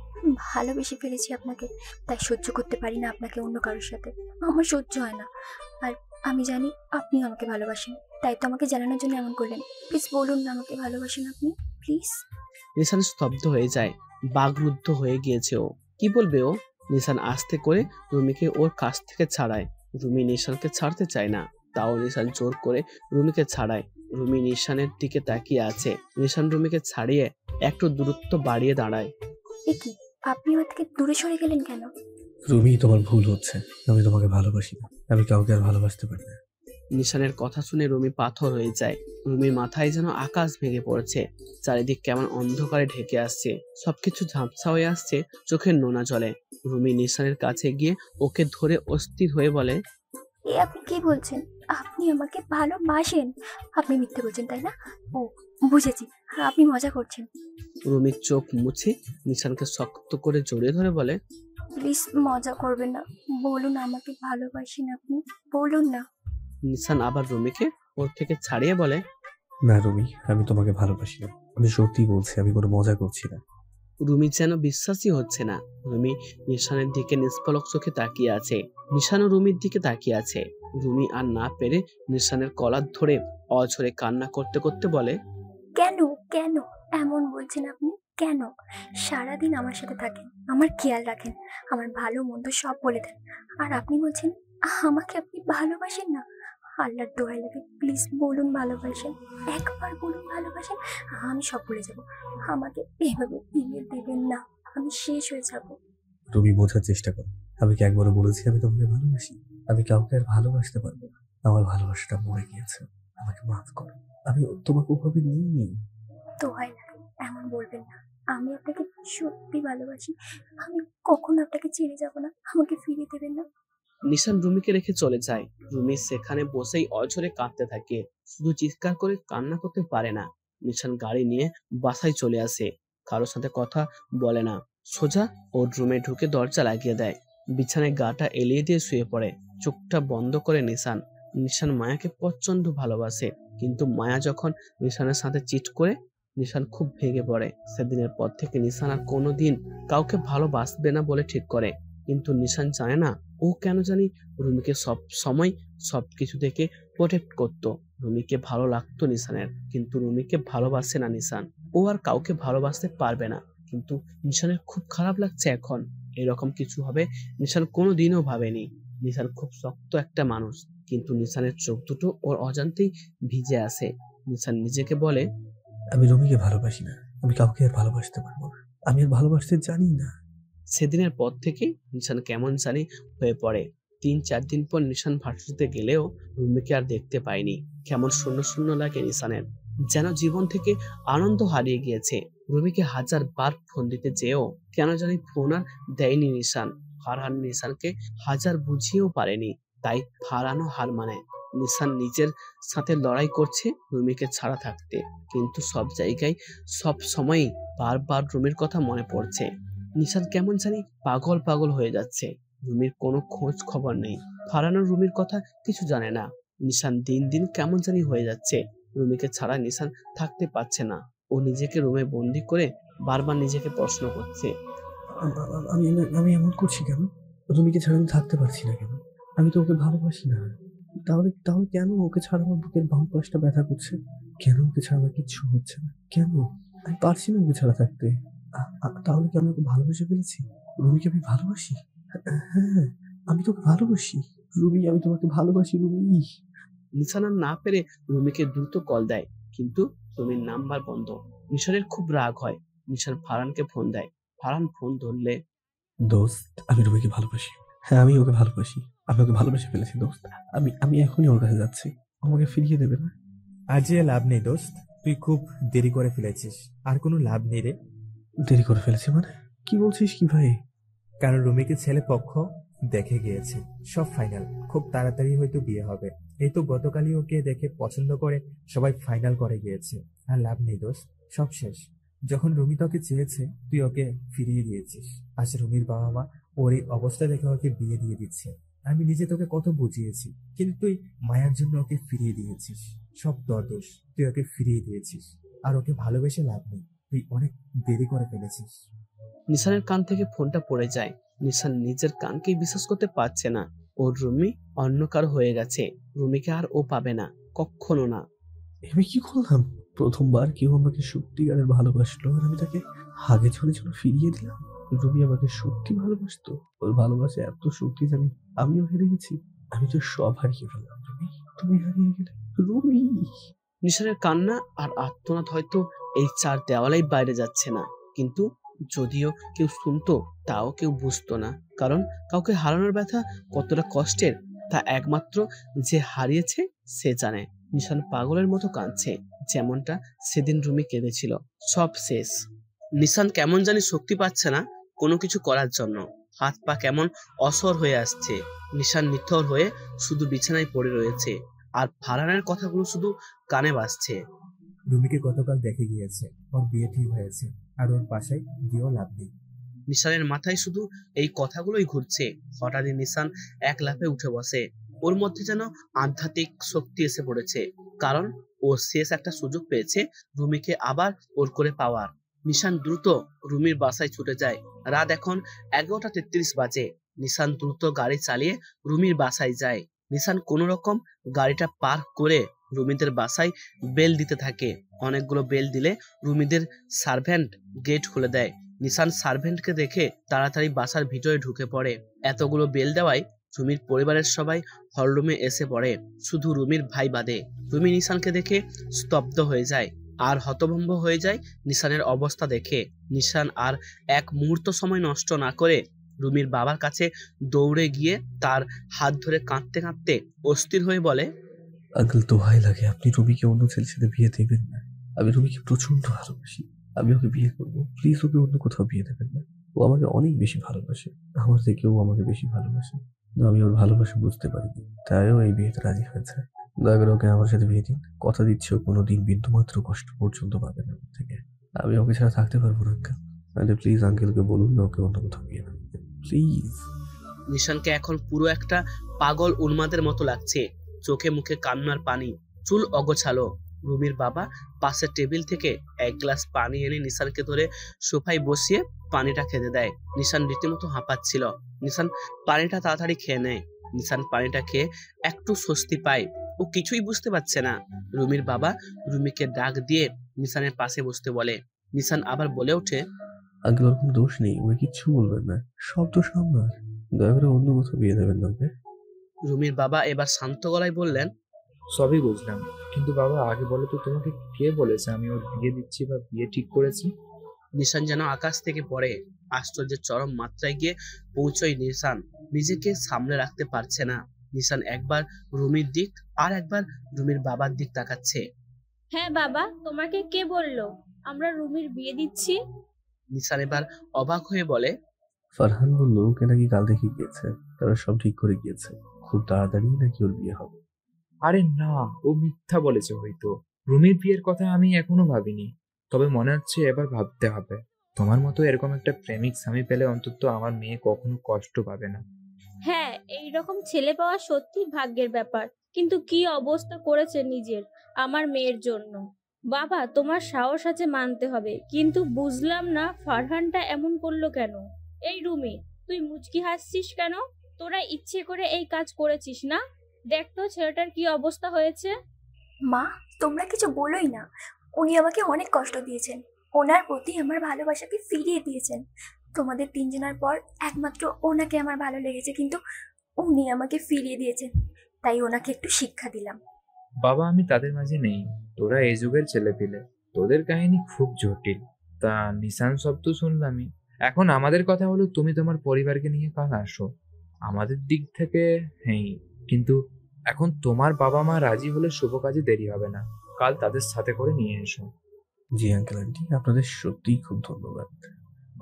ভালোবেসে ফেলেছি আপনাকে, তাই সহ্য করতে পারি না আপনাকে অন্য কারোর সাথে। আমার সহ্য হয় না। আর আমি জানি আপনিও আমাকে ভালোবাসেন, তাই তো আমাকে জানানোর জন্য এমন করলেন। প্লিজ বলুন না আমাকে ভালোবাসেন আপনি, প্লিজ। নিশান স্তব্ধ হয়ে যায়। বাগরুদ্ধ হয়ে গিয়েছে ও। কি বলবে ও? নিশান আস্তে করে রুমিকে ওর কাছ থেকে ছাড়ায়। রুমি নিশানকে ছাড়তে চায় না, তাও নিশান জোর করে রুমিকে ছাড়ায়। রুমি নিশানের দিকে তাকিয়ে আছে। নিশান রুমিকে ছাড়িয়ে একটু দূরত্ব বাড়িয়ে দাঁড়ায়। এ কি, আপনি আমার থেকে দূরে সরে গেলেন কেন? রুমি, তোমার ভুল হচ্ছে। আমি তোমাকে ভালোবাসি না, আমি কাউকে আর ভালোবাসতে পারি না। নিশানের কথা শুনে রুমি পাথর হয়ে যায়। রুমির মাথায় যেন আকাশ ভেঙে পড়েছে। চারিদিক কেমন অন্ধকারে ঢেকে আসছে, সবকিছু ঝাপসা হয়ে আসছে চোখের নোনা জলে। রুমি নিশানের কাছে গিয়ে ওকে ধরে অস্থির হয়ে বলে, এ আপনি কি বলছেন? আপনি আমাকে ভালোবাসেন? আপনি মিথ্যে বলছেন তাই না? ও, বুঝেছি, আপনি মজা করছেন। রুমির চোখ মুছে নিশানকে শক্ত করে জড়িয়ে ধরে বলে, প্লিজ মজা করবেন না, বলুন আমাকে ভালোবাসেন আপনি, বলুন না। নিশান আবার রুমিকে ওর থেকে ছাড়িয়ে বলে, না রুমি, আমি তোমাকে ভালোবাসি না। আমি সত্যি বলছি, আমি কোনো মজা করছি না। রুমি যেন বিশ্বাসই হচ্ছে না। রুমি নিশানের দিকে নিষ্পলক চোখে তাকিয়ে আছে। নিশানও রুমির দিকে তাকিয়ে আছে। রুমি আর না পেরে নিশানের কলার ধরে অঝরে কান্না করতে করতে বলে, কেন কেন এমন বলছেন আপনি? কেন? সারাদিন আমার সাথে থাকেন, আমার খেয়াল রাখেন, আমার ভালো মন্দ সব বলে দেন, আর আপনি বলছেন আমাকে আপনি ভালোবাসেন না? আল্লাহর দোহাই লাগে, প্লিজ বলুন ভালোবাসেন, একবার বলুন ভালোবাসেন, আমি সব ভুলে যাব। আমাকে এভাবে ফিরিয়ে দেবেন না, আমি শেষ হয়ে যাব। তুমি বোঝার চেষ্টা করো, আমি কি একবারও বলেছি আমি তোমাকে ভালোবাসি? আমি কাউকে আর ভালোবাসতে পারবো না, আমার ভালোবাসাটা মরে গিয়েছে, আমাকে মাফ করো। আমি তোমাকে ওভাবে নিইনি। দোহাই লাগে, এমন বলবেন না, আমি আপনাকে সত্যি ভালোবাসি, আমি কখনো আপনাকে ছেড়ে যাব না, আমাকে ফিরিয়ে দেবেন না। নিশান রুমিকে রেখে চলে যায়। রুমি সেখানে বসেই অঝরে কাঁদতে থাকে, শুধু চিৎকার করে কান্না করতে পারে না। নিশান গাড়ি নিয়ে বাসায় চলে আসে, কারোর সাথে কথা বলে না, সোজা ওর রুমে ঢুকে দরজা লাগিয়ে দেয়, বিছানায় গাটা এলিয়ে দিয়ে শুয়ে পড়ে, চোখটা বন্ধ করে নিশান। নিশান মায়াকে প্রচন্ড ভালোবাসে, কিন্তু মায়া যখন নিশানের সাথে চিট করে, নিশান খুব ভেঙে পড়ে। সেদিনের পর থেকে নিশান আর কোনোদিন কাউকে ভালোবাসবে না বলে ঠিক করে, কিন্তু নিশান জানে না ও কেন জানি রুমিকে সব সময় সবকিছু থেকে প্রোটেক্ট করত। রুমিকে ভালো লাগতো নিশানের, কিন্তু রুমিকে ভালোবাসে না নিশান। ও আর কাউকে ভালোবাসতে পারবে না, কিন্তু নিশানের খুব খারাপ লাগছে এখন। এরকম কিছু হবে নিশান কোনোদিনও ভাবেনি। নিশান খুব শক্ত একটা মানুষ, কিন্তু নিশানের চোখ দুটো ওর অজান্তেই ভিজে আসে। নিশান নিজেকে বলে, আমি রুমিকে ভালোবাসি না, আমি কাউকে আর ভালোবাসতে পারবো না, আমি আর ভালোবাসতে জানি না। সেদিনের পর থেকে নিশান কেমন জানি হয়ে পড়ে। 3-4 দিন পর নিশান ভার্সিটিতে গেলেও রুমিকে আর দেখতে পায়নি। কেমন শূন্য শূন্য লাগে নিশানের, যেন জীবন থেকে আনন্দ হারিয়ে গিয়েছে। রুমিকে 1000 বার ফোন দিতে চেয়েও কেন জানি ফোন আর দেয়নি নিশান। ফারহান নিশানকে 1000 বুঝিয়েও পারেনি, তাই হারানো হার মানে। নিশান নিজের সাথে লড়াই করছে রুমিকে ছাড়া থাকতে, কিন্তু সব জায়গায় সব সময়ই বারবার রুমির কথা মনে পড়ছে। নিশান কেমন জানি পাগল পাগল হয়ে যাচ্ছে। রুমির কোনো খোঁজ খবর নেই, ফারহান রুমির কথা কিছু জানে না। নিশান দিন দিন কেমন জানি হয়ে যাচ্ছে। রুমিকে ছাড়া নিশান থাকতে পারছে না। ও নিজেকে রুমে বন্দি করে বারবার নিজেকে প্রশ্ন করছে, আমি আমি এমন করছি কেন? রুমিকে ছাড়া আমি থাকতে পারছি না কেন? আমি তো ওকে ভালোবাসি না। তাহলে তাহলে কেন ওকে ছাড়া আমার বুকের বাম পাশটা ব্যথা করছে? কেন ওকে ছাড়া আমার কিচ্ছু হচ্ছে না? কেন আমি পারছি না ওকে ছাড়া থাকতে? তাহলে কি আমি ওকে ভালোবেসে ফেলেছি? রুমিকে আমি ভালোবাসি, হ্যাঁ আমি তোকে ভালোবাসি রুমি, আমি তোমাকে ভালোবাসি রুমি। নিশান আর না পেরে রুমিকে দ্রুত কল দেয়, কিন্তু রুমির নাম্বার বন্ধ। নিশানের খুব রাগ হয়। নিশান ফারহানকে ফোন দেয়। ফারহান ফোন ধরলে, দোস্ত আমি রুমিকে ভালোবাসি, হ্যাঁ আমি ওকে ভালোবাসি, আমি ওকে ভালোবেসে ফেলেছি দোস্ত। আমি এখনই ওর কাছে যাচ্ছি, আমাকে ফিরিয়ে দেবে না? আর যে লাভ নেই দোস্ত, তুই খুব দেরি করে ফেলেছিস, আর কোনো লাভ নেই রে। দেরি করে ফেলেছি মানে? কি বলছিস কি ভাই? কারণ রুমিকে ছেলে পক্ষ দেখে গিয়েছে, সব ফাইনাল, খুব তাড়াতাড়ি হয়তো বিয়ে হবে। এই তো গতকালই ওকে দেখে পছন্দ করে সবাই ফাইনাল করে গিয়েছে। আর লাভ নেই দোস্ত, সব শেষ। যখন রুমি তোকে চেয়েছে তুই ওকে ফিরিয়ে দিয়েছিস। আজ রুমির বাবা মা ওর এই অবস্থা দেখে ওকে বিয়ে দিয়ে দিচ্ছে। আমি নিজে তোকে কত বুঝিয়েছি, কিন্তু তুই মায়ার জন্য ওকে ফিরিয়ে দিয়েছিস। সব তোর দোষ, তুই ওকে ফিরিয়ে দিয়েছিস। আর ওকে ভালোবেসে লাভ নেই, তুই অনেক দেরি করে ফেলেছিস। নিশানের কান থেকে ফোনটা পড়ে যায়। নিশান নিজের কানকেই বিশ্বাস করতে পারছে না। ওর রুমি অন্য কারো হয়ে গেছে। রুমিকে আর ও পাবে না, কখনো না। আমি কি করলাম? প্রথমবার কেউ আমাকে সত্যিকারের ভালোবাসলো আর আমি তাকে হাগে ঝরে ঝরে ফিরিয়ে দিলাম। রুমি আমাকে সত্যি ভালোবাসতো, ওর ভালোবাসা এত সত্যি যে আমিও হেরে গেছি। আমি তো সব হারিয়ে ফেললাম রুমি, তুমি হারিয়ে গেলে রুমি। নিশানের কান্না আর আর্তনাদ হয়তো এই 4 দেওয়ালেই বাইরে যাচ্ছে না, কিন্তু যদিও কেউ শুনতো তাও কেউ বুঝতো না। কারণ কাউকে হারানোর ব্যথা কতটা কষ্টের তা একমাত্র যে হারিয়েছে সে জানে। নিশান পাগলের মতো কাঁদছে, যেমনটা সেদিন রুমি কেঁদেছিল। সব শেষ। নিশান কেমন জানি শক্তি পাচ্ছে না কোনো কিছু করার জন্য। হাত পা কেমন অসর হয়ে আসছে। নিশান নিথর হয়ে শুধু বিছানায় পড়ে রয়েছে, আর ফারহানের কথাগুলো শুধু কানে বাজছে। রুমিকে গতকাল দেখে গিয়েছে, ওর বিয়ে ঠিক হয়েছে, আর ওর বাসায় গিয়েও লাভ নেই। নিশানের মাথায় শুধু এই কথাগুলোই ঘুরছে। হঠাৎই নিশান এক লাফে উঠে বসে। ওর মধ্যে যেন আধ্যাত্মিক শক্তি এসে পড়েছে, কারণ ও শেষ একটা সুযোগ পেয়েছে রুমিকে আবার ওর করে পাওয়ার। নিশান দ্রুত রুমির বাসায় ছুটে যায়। রাত এখন 11:33 বাজে। নিশান দ্রুত গাড়ি চালিয়ে রুমির বাসায় যায়। নিশান কোনো রকম গাড়িটা পার্ক করে রুমিদের বাসায় বেল দিতে থাকে। অনেকগুলো বেল দিলে রুমিদের সার্ভেন্ট গেট খুলে দেয়। নিশান সার্ভেন্টকে দেখে তাড়াতাড়ি বাসার ভিতরে ঢুকে পড়ে। এতগুলো বেল দেওয়ায় রুমির পরিবারের সবাই হলরুমে এসে পড়ে, শুধু রুমির ভাই বাদে। রুমি নিশানকে দেখে স্তব্ধ হয়ে যায় আর হতভম্ব হয়ে যায় নিশানের অবস্থা দেখে। নিশান আর এক মুহূর্ত সময় নষ্ট না করে রুমির বাবার কাছে দৌড়ে গিয়ে তার হাত ধরে কাঁদতে কাঁদতে অস্থির হয়ে বলে, আঙ্কেল দোহাই লাগে আপনি রুমিকে অন্য ছেলের সাথে বিয়ে দেবেন না। আমি রুমিকে প্রচন্ড ভালোবাসি, আমি ওকে বিয়ে করবো, প্লিজ ওকে অন্য কোথাও বিয়ে দেবেন না। ও আমাকে অনেক বেশি ভালোবাসে, আমার থেকেও আমাকে বেশি ভালোবাসে। আমি ওর ভালোবাসা বুঝতে পারিনি, তাইও এই বিয়েতে রাজি হয়েছে। দয়া করে ওকে আমার সাথে বিয়ে দিন, কথা দিচ্ছি ও কোনোদিন বিন্দুমাত্র কষ্ট পর্যন্ত পাবে না আমার থেকে। আমি ওকে ছাড়া থাকতে পারবো না আঙ্কেল, তাহলে প্লিজ আঙ্কেলকে বলুন না ওকে অন্য কোথাও বিয়ে দেবেন প্লিজ। নিশানকে এখন পুরো একটা পাগল উন্মাদের মতো লাগছে, চোখে মুখে কান্নার পানি, চুল অগোছালো। রুমির বাবা পাশের টেবিল থেকে এক গ্লাস পানি এনে নিশানকে ধরে সোফায় বসিয়ে পানিটা খেতে দেয়। নিশান রীতিমতো হাঁপাচ্ছিল। নিশান পানিটা তাড়াতাড়ি খেয়ে নেয়। নিশান পানিটা খেয়ে একটু স্বস্তি পায়, ও কিছুই বুঝতে পারছে না। রুমির বাবা রুমিকে ডাক দিয়ে নিশানের পাশে বসতে বলে। নিশান আবার বলে ওঠে, আঙ্কেল ওর কোনো দোষ নেই, ওই কিচ্ছু বলবেন না, সব দোষ আমার। দয়া করে অন্য কোথাও বিয়ে দেবেন না ওকে। রুমির বাবা এবার শান্ত গলায় বললেন, সবই বুঝলাম, কিন্তু বাবা আগে বলো তো তোমাকে কে বলেছে আমি ওর বিয়ে দিচ্ছি বা বিয়ে ঠিক করেছি? নিশান যেন আকাশ থেকে পড়ে। আশ্চর্যের চরম মাত্রায় গিয়ে পৌঁছয় নিশান, নিজেকে সামলে রাখতে পারছে না। নিশান একবার রুমির দিক আর একবার রুমির বাবার দিক তাকাচ্ছে। হ্যাঁ বাবা, তোমাকে কে বললো আমরা রুমির বিয়ে দিচ্ছি? নিশান এবার অবাক হয়ে বলে, ফারহান বললো ওকে নাকি কাল দেখে গিয়েছে, তারা সব ঠিক করে গিয়েছে, খুব তাড়াতাড়ি নাকি ওর বিয়ে হবে। আরে না, ও মিথ্যা বলেছে হয়তো। রুমির বিয়ের কথা আমি এখনো ভাবিনি, তবে মনে হচ্ছে এবার ভাবতে হবে। তোমার মতো এরকম একটা প্রেমিক স্বামী পেলে অন্তত আমার মেয়ে কখনো কষ্ট পাবে না। হ্যাঁ, এইরকম ছেলে পাওয়া সত্যি ভাগ্যের ব্যাপার, কিন্তু কি অবস্থা করেছে নিজের আমার মেয়ের জন্য। বাবা, তোমার সাহস আছে মানতে হবে, কিন্তু বুঝলাম না ফারহানটা এমন করলো কেন। এই রুমি, তুই মুচকি হাসছিস কেন? তোরা ইচ্ছে করে এই কাজ করেছিস না? দেখ তো ছেলেটার কি অবস্থা হয়েছে। মা, তোমরা কিছু বলোই না। উনি আমাকে অনেক কষ্ট দিয়েছেন, ওনার প্রতি আমার ভালোবাসাকে ফিরিয়ে দিয়েছেন। তোমাদের তিনজনের পর একমাত্র ওনাকে আমার ভালো লেগেছে, কিন্তু উনি আমাকে ফিরিয়ে দিয়েছেন, তাই ওনাকে একটু শিক্ষা দিলাম। বাবা, আমি তাদের মাঝে নেই, তোরা এই যুগের ছেলে পেলে, তোদের কাহিনী খুব জটিল। তা নিশান সব তো শুনলামই, এখন আমাদের কথা হলো তুমি তোমার পরিবারকে নিয়ে কাল আসো। আমাদের দিক থেকে হ্যাঁ, কিন্তু এখন তোমার বাবা মা রাজি হলে শুভ কাজে দেরি হবে না, কাল তাদের সাথে করে নিয়ে এসো। জি আঙ্কেল আন্টি, আপনাদের সত্যিই খুব ধন্যবাদ।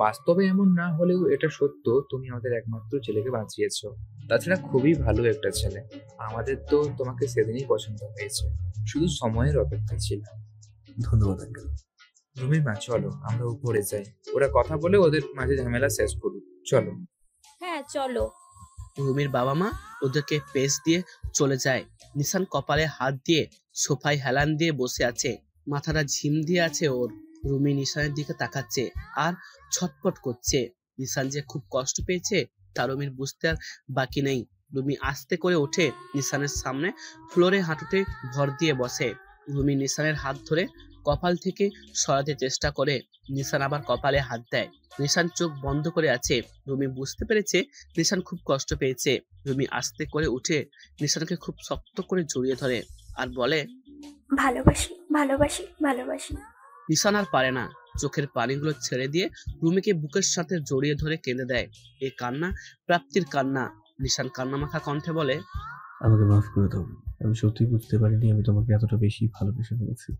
বাস্তবে এমন না হলেও এটা সত্য, তুমি আমাদের একমাত্র ছেলেকে বাঁচিয়েছো। তাছাড়া খুবই ভালো একটা ছেলে, আমাদের তো তোমাকে সেদিনই পছন্দ হয়েছে, শুধু সময়ের অপেক্ষা ছিল। ধন্যবাদ আঙ্কেল। রুমির মা, চলো আমরা উপরে যাই, ওরা কথা বলে ওদের মাঝে ঝামেলা শেষ করুক, চলো। হ্যাঁ চলো। রুমির বাবা মা ওদেরকে পেস দিয়ে চলে যায়। নিশান কপালে হাত দিয়ে সোফায় হেলান দিয়ে বসে আছে, মাথাটা ঝিম দিয়ে আছে ওর। রুমি নিশানের দিকে তাকাচ্ছে আর ছটপট করছে। নিশান যে খুব কষ্ট পেয়েছে তা রুমির বুঝতে আর বাকি নেই। রুমি আস্তে করে ওঠে নিশানের সামনে, ফ্লোরে হাঁটুতে ভর দিয়ে বসে। রুমি নিশানের হাত ধরে কপাল থেকে সরাতে চেষ্টা করে। নিশান আবার কপালে হাত দেয়। নিশান চোখ বন্ধ করে আছে। রুমি বুঝতে পেরেছে নিশান খুব কষ্ট পেয়েছে। রুমি আস্তে করে উঠে নিশানকে খুব শক্ত করে জড়িয়ে ধরে আর বলে, ভালোবাসি ভালোবাসি ভালোবাসি। নিশান আর পারে না, চোখের পানিগুলো ছেড়ে দিয়ে রুমিকে বুকের সাথে জড়িয়ে ধরে কেঁদে দেয়। এই কান্না প্রাপ্তির কান্না। নিশান কান্নামাখা কণ্ঠে বলে, আমাকে মাফ করে দাও, আমি সত্যি বুঝতে পারিনি আমি তোমাকে এতটা বেশি ভালোবেসে ফেলেছি।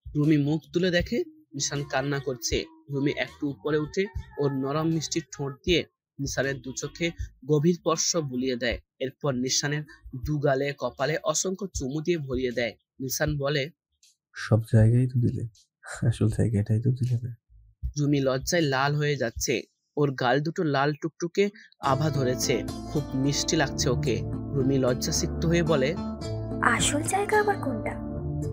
রুমি মুখ তুলে দেখে নিশান কান্না করছে। রুমি একটু উপরে উঠে ওর নরম মিষ্টি ঠোঁট দিয়ে নিশানের দু চোখে গভীর স্পর্শ বুলিয়ে দেয়। এরপর নিশানের দু গালে কপালে অসংখ্য চুমু দিয়ে ভরিয়ে দেয়। নিশান বলে, সব জায়গায় তো দিলে, আসল জায়গাটাই তো দিলে না। রুমি লজ্জায় লাল হয়ে যাচ্ছে। ওর গাল দুটো লাল টুকটুকে আভা ধরেছে, খুব মিষ্টি লাগছে ওকে। রুমি লজ্জা সিক্ত হয়ে বলে, আসল জায়গা আবার কোনটা?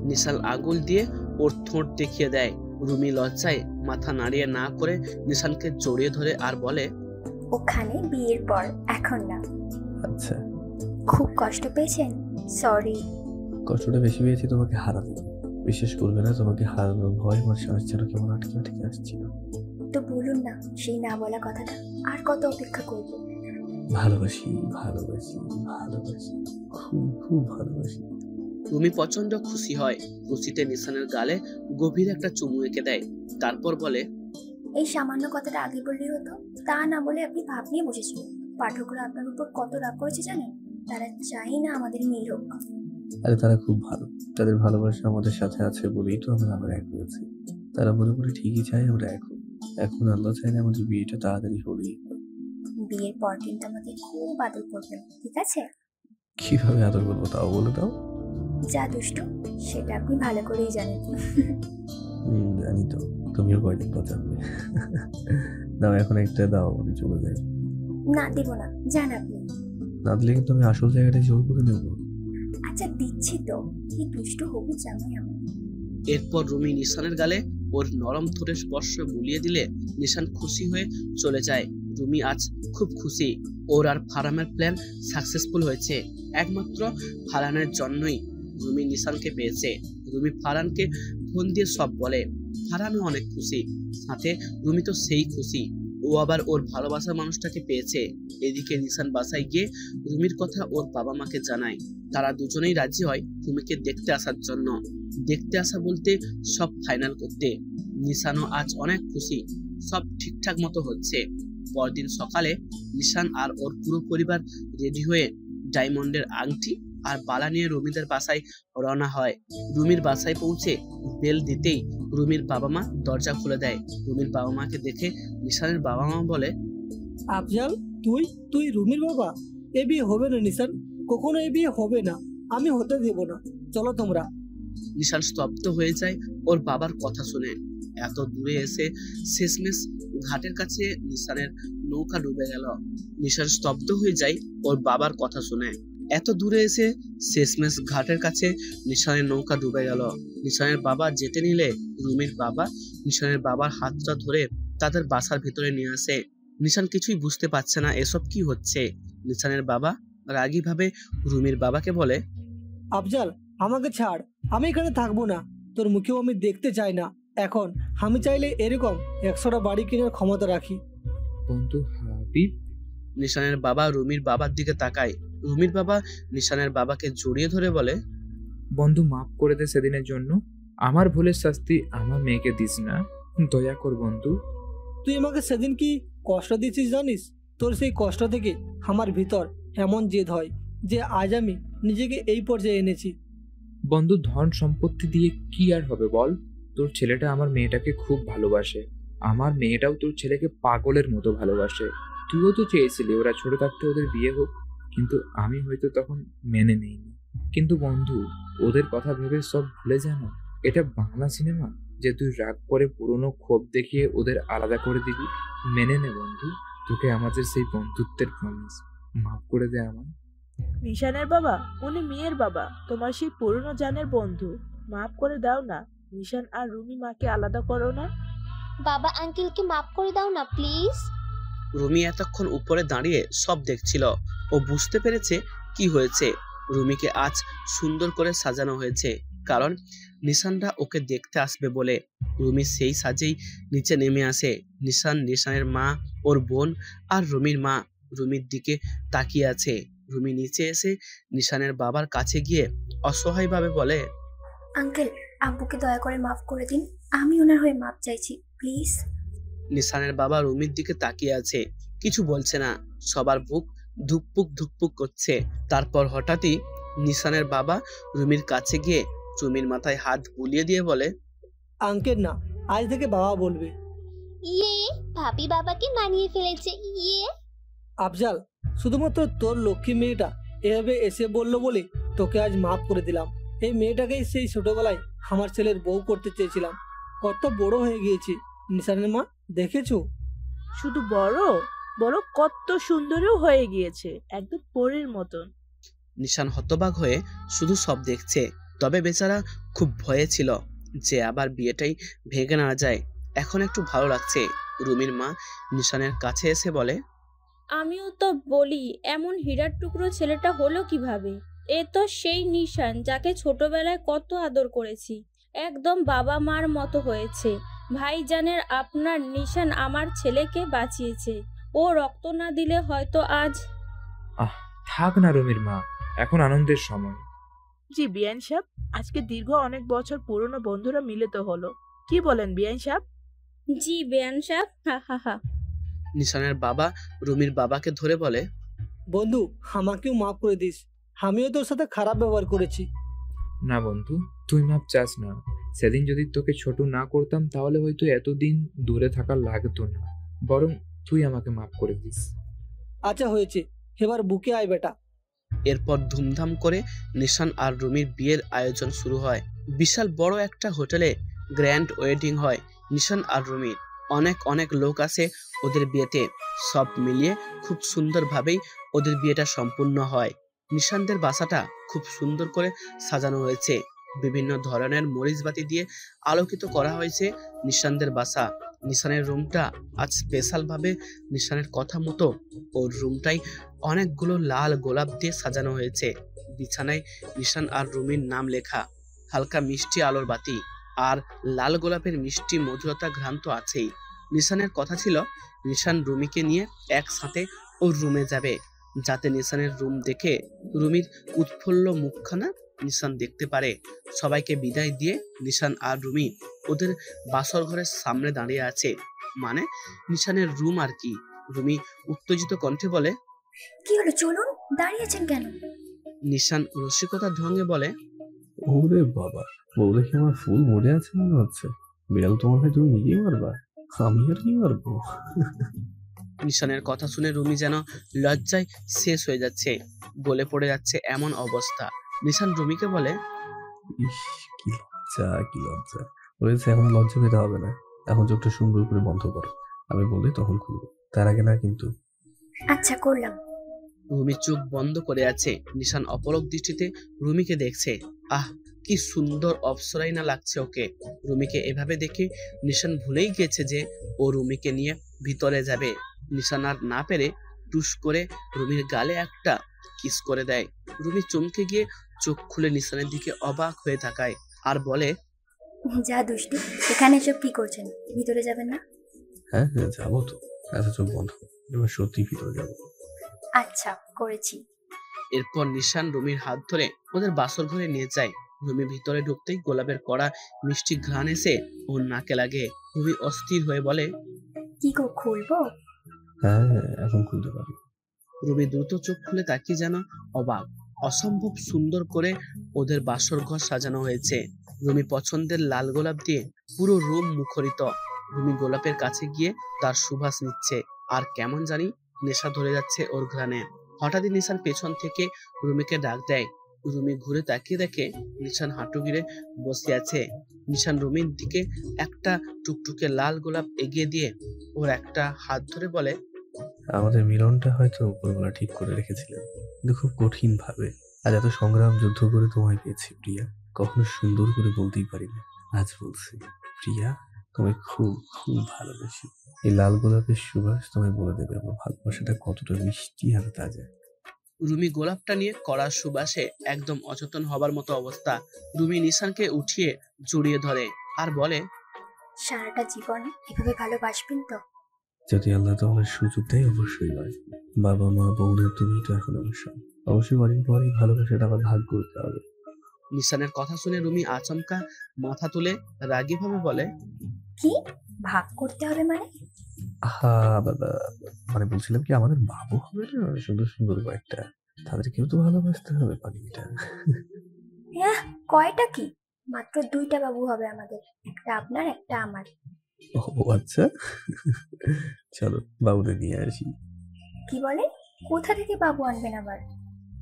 নিশান আঙুল দিয়ে ওর ঠোঁট দেখিয়ে দেয়। রুমি লজ্জায় মাথা নাড়িয়ে না করে নিশানকে জড়িয়ে ধরে আর বলে, ওখানে বিয়ের পর, এখন না। আচ্ছা। খুব কষ্ট পেয়েছেন? সরি। কষ্টটা বেশি পেয়েছি তোমাকে হারাতে। বিশ্বাস করবে না, তোমাকে হারানোর ভয় আমার শ্বাস যেন কেমন আটকে আটকে আসছিল। তো বলুন না সেই না বলা কথাটা, আর কত অপেক্ষা করব? ভালোবাসি, ভালোবাসি, ভালোবাসি, খুব খুব ভালোবাসি। রুমি প্রচন্ড খুশি হয়। খুশিতে নিশানের গালে গভীর একটা চুমু এঁকে দেয়। তারপর বলে, এই সামান্য কথাটা আগে বললেই হতো। তা না বলে আপনি ভাব নিয়ে বসেছিলেন। পাঠকরা আপনার উপর কত রাগ করেছে জানেন? তারা চাই না আমাদের মিল হোক। আরে তারা খুব ভালো, তাদের ভালোবাসা আমাদের সাথে আছে বলেই তো আমরা আবার এক হয়েছি। তারা মনে করে ঠিকই চাই আমরা এখন আল্লাহ চাইলে আমাদের বিয়েটা তাড়াতাড়ি হলেই। বিয়ের পর কিন্তু আমাদের খুব আদর করবেন, ঠিক আছে? কিভাবে আদর করবো তাও বলে দাও। যা দুষ্টু সেটা আপনি ভালো করেই জানেন। জানি তো, তুমিও কয়দিন পর জানবে। দাও এখন একটা দাও, আমি চলে যাই। না দেব না, যান আপনি। না দিলে কিন্তু আমি আসল জায়গাটা জোর করে নেবো। আচ্ছা দিচ্ছি তো, কি দুষ্টু হবু জামাই আমার। এরপর রুমি নিশানের গালে ওর নরম ঠোঁটের স্পর্শ বুলিয়ে দিলে নিশান খুশি হয়ে চলে যায়। রুমি আজ খুব খুশি। ওর আর ফারহানের প্ল্যান সাকসেসফুল হয়েছে। একমাত্র ফারহানের জন্যই রুমি নিশানকে পেয়েছে। রুমি ফারহানকে ফোন দিয়ে সব বলে। ফারহানও অনেক খুশি, সাথে রুমি তো সেই খুশি, ও আবার ওর ভালোবাসার মানুষটাকে পেয়েছে। এদিকে নিশান বাসায় গিয়ে রুমির কথা ওর বাবা মাকে জানায়। তারা দুজনেই রাজি হয় রুমিকে দেখতে আসার জন্য। দেখতে আসা বলতে সব ফাইনাল করতে। নিশানও আজ অনেক খুশি, সব ঠিকঠাক মতো হচ্ছে। পরদিন সকালে নিশান আর ওর পুরো পরিবার রেডি হয়ে ডায়মন্ডের আংটি আর বালা নিয়ে রুমিদের বাসায় রওনা হয়। রুমির বাসায় পৌঁছে বেল দিতেই রুমির বাবা মা দরজা খুলে দেয়। রুমির বাবা মাকে দেখে নিশানের বাবা মা বলে, আফজাল, তুই রুমির বাবা? এ বিয়ে হবে না নিশান, কখনো এ বিয়ে হবে না, আমি হতে দেব না, চলো তোমরা। নিশান স্তব্ধ হয়ে যায় ওর বাবার কথা শুনে। এত দূরে এসে শেষমেশ ঘাটের কাছে নিশানের নৌকা ডুবে গেল। নিশান স্তব্ধ হয়ে যায় ওর বাবার কথা শুনে। এত দূরে এসে শেষমেশ ঘাটের কাছে নিশানের নৌকা ডুবে গেল। নিশানের বাবা যেতে নিলে রুমির বাবা নিশানের বাবার হাতটা ধরে তাদের বাসার ভিতরে নিয়ে আসে। নিশান কিছুই বুঝতে পারছে না এসব কি হচ্ছে। নিশানের বাবা রাগী ভাবে রুমির বাবাকে বলে, আফজাল, আমাকে ছাড়, আমি এখানে থাকবো না, তোর মুখেও আমি দেখতে চাই না। এখন আমি চাইলে এরকম 100টা বাড়ি কেনার ক্ষমতা রাখি। বন্ধু হাবিব। নিশানের বাবা রুমির বাবার দিকে তাকায়। রুমির বাবা নিশানের বাবাকে জড়িয়ে ধরে বলে, বন্ধু মাফ করে দে সেদিনের জন্য। আমার ভুলের শাস্তি আমার মেয়েকে দিস না, দয়া কর বন্ধু। তুই আমাকে সেদিন কি কষ্ট দিয়েছিস জানিস? তোর সেই কষ্ট থেকে আমার ভিতর এমন জেদ হয় যে আজ আমি নিজেকে এই পর্যায়ে এনেছি। বন্ধু ধন সম্পত্তি দিয়ে কি আর হবে বল? তোর ছেলেটা আমার মেয়েটাকে খুব ভালোবাসে, আমার মেয়েটাও তোর ছেলেকে পাগলের মতো ভালোবাসে। তুইও তো চেয়েছিলি ওরা ছোট থাকতে ওদের বিয়ে হোক, কিন্তু আমি হয়তো তখন মেনে নেইনি। কিন্তু বন্ধু ওদের কথা ভেবে সব ভুলে যা না। এটা বাংলা সিনেমা যে তুই রাগ করে পুরনো ক্ষোভ দেখিয়ে ওদের আলাদা করে দিবি। মেনে নে বন্ধু, তোকে আমাদের সেই বন্ধুত্বের প্রমিস। মাফ করে দে আমার। নিশানের বাবা, উনি মেয়ের বাবা, তোমার সেই পুরনো জানের বন্ধু। মাফ করে দাও না। নিশান আর রুমি মাকে আলাদা করো না। বাবা আঙ্কেলকে মাফ করে দাও না প্লিজ। রুমি এতক্ষণ উপরে দাঁড়িয়ে সব দেখছিল। ও বুঝতে পেরেছে কি হয়েছে। রুমিকে আজ সুন্দর করে সাজানো হয়েছে, কারণ নিশানরা ওকে দেখতে আসবে বলে। রুমি সেই সাজেই নিচে নেমে আসে। নিশান, নিশানের মা, ওর বোন আর রুমির মা রুমির দিকে তাকিয়ে আছে। রুমি নিচে এসে নিশানের বাবার কাছে গিয়ে অসহায়ভাবে বলে, আঙ্কেল, আব্বুকে দয়া করে মাফ করে দিন, আমি ওনার হয়ে মাপ চাইছি প্লিজ। নিশানের বাবা রুমির দিকে তাকিয়ে আছে, কিছু বলছে না। সবার বুক ধুকপুক ধুকপুক করছে। তারপর হঠাৎই নিশানের বাবা রুমির কাছে গিয়ে রুমির মাথায় হাত বুলিয়ে দিয়ে বলে, আঙ্কেল না, আজ থেকে বাবা বলবে। ইয়ে, ভাবি বাবাকে মানিয়ে ফেলেছে। ইয়ে আফজাল, শুধুমাত্র তোর লক্ষ্মী মেয়েটা এভাবে এসে বললো বলে তোকে আজ মাফ করে দিলাম। এই মেয়েটাকেই সেই ছোটবেলায় আমার ছেলের বউ করতে চেয়েছিলাম। কত বড় হয়ে গিয়েছি নিশানের মা, দেখেছো? শুধু বড় কত সুন্দরও হয়ে গিয়েছে, একদম পরীর মতন। নিশান হতবাক হয়ে শুধু সব দেখছে। তবে বেচারা খুব ভয়ে ছিল যে আবার বিয়েটাই ভেঙে না যায়। এখন একটু ভালো লাগছে। রুমির মা নিশানের কাছে এসে বলে, আমিও তো বলি এমন হীরার টুকরো ছেলেটা হলো কিভাবে? এ তো সেই নিশান যাকে ছোটবেলায় কত আদর করেছি, একদম বাবা মার মতো হয়েছে। ভাইজানের আপনার নিশান আমার ছেলেকে বাঁচিয়েছে। ও রক্ত না দিলে হয়তো আজ। আহ, থাক না রুমির মা, এখন আনন্দের সময়। জি বিয়ান সাহেব, আজকে দীর্ঘ অনেক বছর পুরনো বন্ধুরা মিলিত হলো, কি বলেন বিয়ান সাহেব? জি বেয়ান সাহেব, হা হা হা। নিশানের বাবা রুমির বাবাকে ধরে বলে, বন্ধু, আমাকেও মাফ করে দিস, আমিও তোর সাথে খারাপ ব্যবহার করেছি। না বন্ধু, তুই মাপ চাস না। সেদিন যদি তোকে ছোট না করতাম তাহলে হয়তো এতদিন দূরে থাকা লাগতো না, বরং তুই আমাকে মাফ করে দিস। আচ্ছা হয়েছে, এবার বুকে আয় বেটা। এরপর ধুমধাম করে নিশান আর রুমির বিয়ের আয়োজন শুরু হয়। বিশাল বড় একটা হোটেলে গ্র্যান্ড ওয়েডিং হয় নিশান আর রুমির। অনেক অনেক লোক আসে ওদের বিয়েতে। সব মিলিয়ে খুব সুন্দরভাবেই ওদের বিয়েটা সম্পূর্ণ হয়। নিশানদের বাসাটা খুব সুন্দর করে সাজানো হয়েছে। বিভিন্ন ধরনের মরিচবাতি দিয়ে আলোকিত করা হয়েছে নিশানদের বাসা। নিশানের রুমটা আজ স্পেশাল ভাবে নিশানের কথা মতো ওর রুমটাই অনেকগুলো লাল গোলাপ দিয়ে সাজানো হয়েছে। বিছানায় নিশান আর রুমির নাম লেখা। হালকা মিষ্টি আলোর বাতি আর লাল গোলাপের মিষ্টি মধুরতা ঘ্রাণ তো আছেই। নিশানের কথা ছিল নিশান রুমিকে নিয়ে একসাথে ওর রুমে যাবে, যাতে নিশানের রুম দেখে রুমির উৎফুল্ল মুখখানা নিশান দেখতে পারে। সবাইকে বিদায় দিয়ে নিশান আর রুমি ওদের বাসর ঘরের সামনে দাঁড়িয়ে আছে, মানে নিশানের রুম আর কি। রুমি উত্তেজিত কণ্ঠে বলে, কি হলো, চলুন, দাঁড়িয়েছেন কেন? নিশান রসিকতার ঢঙে বলে, ওরে বাবা, বউ দেখে আমার ফুল মরে আছে মনে হচ্ছে। বিড়াল তোমার ভাই তুমি নিজেই মারবা, আমি আর কি মারবো? নিশানের কথা শুনে রুমি যেন লজ্জায় শেষ হয়ে যাচ্ছে, গলে পড়ে যাচ্ছে এমন অবস্থা। নিশান রুমিকে বলে, ইস, কি লজ্জা, কি লজ্জা। বলেছে এখন লজ্জা পেতে হবে না, এখন চোখটা সুন্দর করে বন্ধ করো, আমি বলি তখন খুলবো, তার আগে না কিন্তু। আচ্ছা, করলাম। রুমি চোখ বন্ধ করে আছে। নিশান অপলক দৃষ্টিতে রুমিকে দেখছে। আহ, কি সুন্দর অপ্সরাই না লাগছে ওকে। রুমিকে এভাবে দেখে নিশান ভুলেই গেছে যে ও রুমিকে নিয়ে ভিতরে যাবে। নিশান আর না পেরে টুস করে রুমির গালে একটা কিস করে দেয়। রুমি চমকে গিয়ে চোখ খুলে নিশানের দিকে অবাক হয়ে তাকায় আর বলে, যা দুষ্টু, এখানে এসব কি করছেন? ভিতরে যাবেন না? হ্যাঁ হ্যাঁ, যাবো তো। আচ্ছা, চোখ বন্ধ, এবার সত্যি ভিতরে যাবো। আচ্ছা, করেছি। এরপর নিশান রুমির হাত ধরে ওদের বাসর ঘরে নিয়ে যায়। রুমি ভিতরে ঢুকতেই গোলাপের কড়া মিষ্টি ঘ্রাণ এসে ওর নাকে লাগে। রুমি অস্থির হয়ে বলে, কি গো, খুলবো? হ্যাঁ, এখন খুলতে পারি। রুমি দ্রুত চোখ খুলে তাকিয়ে যেন অবাক। অসম্ভব সুন্দর করে ওদের বাসর ঘর সাজানো হয়েছে। রুমি পছন্দের লাল গোলাপ দিয়ে পুরো রুম মুখরিত। রুমি গোলাপের কাছে গিয়ে তার সুবাস নিচ্ছে, আর কেমন জানি নেশা ধরে যাচ্ছে ওর ঘ্রাণে। হঠাৎই নিশান পেছন থেকে রুমিকে ডাক দেয়। রুমি ঘুরে তাকিয়ে দেখে নিশান হাঁটু গিরে বসে আছে। নিশান রুমির দিকে একটা টুকটুকে লাল গোলাপ এগিয়ে দিয়ে ওর একটা হাত ধরে বলে, আমাদের মিলনটা হয়তো উপরওয়ালা ঠিক করে রেখেছিলেন, কিন্তু খুব কঠিন ভাবে। আজ এত সংগ্রাম যুদ্ধ করে তোমায় পেয়েছি প্রিয়া, কখনো সুন্দর করে বলতেই পারি না, আজ বলছি প্রিয়া, তোমায় খুব খুব ভালোবাসি। এই লাল গোলাপের সুবাস তোমায় বলে দেবে আমার ভালোবাসাটা কতটা মিষ্টি আর তাজা। রুমি গোলাপটা নিয়ে কড়া সুবাসে একদম অচেতন হবার মতো অবস্থা। রুমি নিশানকে উঠিয়ে জড়িয়ে ধরে আর বলে, সারাটা জীবন এভাবে ভালোবাসবেন তো? যদি আল্লাহ তোমার সুযোগ দেয় অবশ্যই বাসবে। বাবা মা বোনের তুমি তো এখন আমার সব, অবশ্যই অনেক পরে ভালোবাসাটা আবার ভাগ করতে হবে। নিশানের কথা শুনে রুমি আচমকা মাথা তুলে রাগী ভাবে বলে, কি ভাগ করতে হবে মানে? আহা বাবা, মানে বলছিলাম কি আমাদের বাবু হবে না সুন্দর সুন্দর কয়েকটা, তাদেরকেও তো ভালোবাসতে হবে পানিটা। হ্যাঁ, কয়টা কি? মাত্র 2টা বাবু হবে আমাদের, একটা আপনার একটা আমার। ও আচ্ছা, চলো বাবুদের নিয়ে আসি। কি বলে? কোথা থেকে বাবু আনবেন আবার?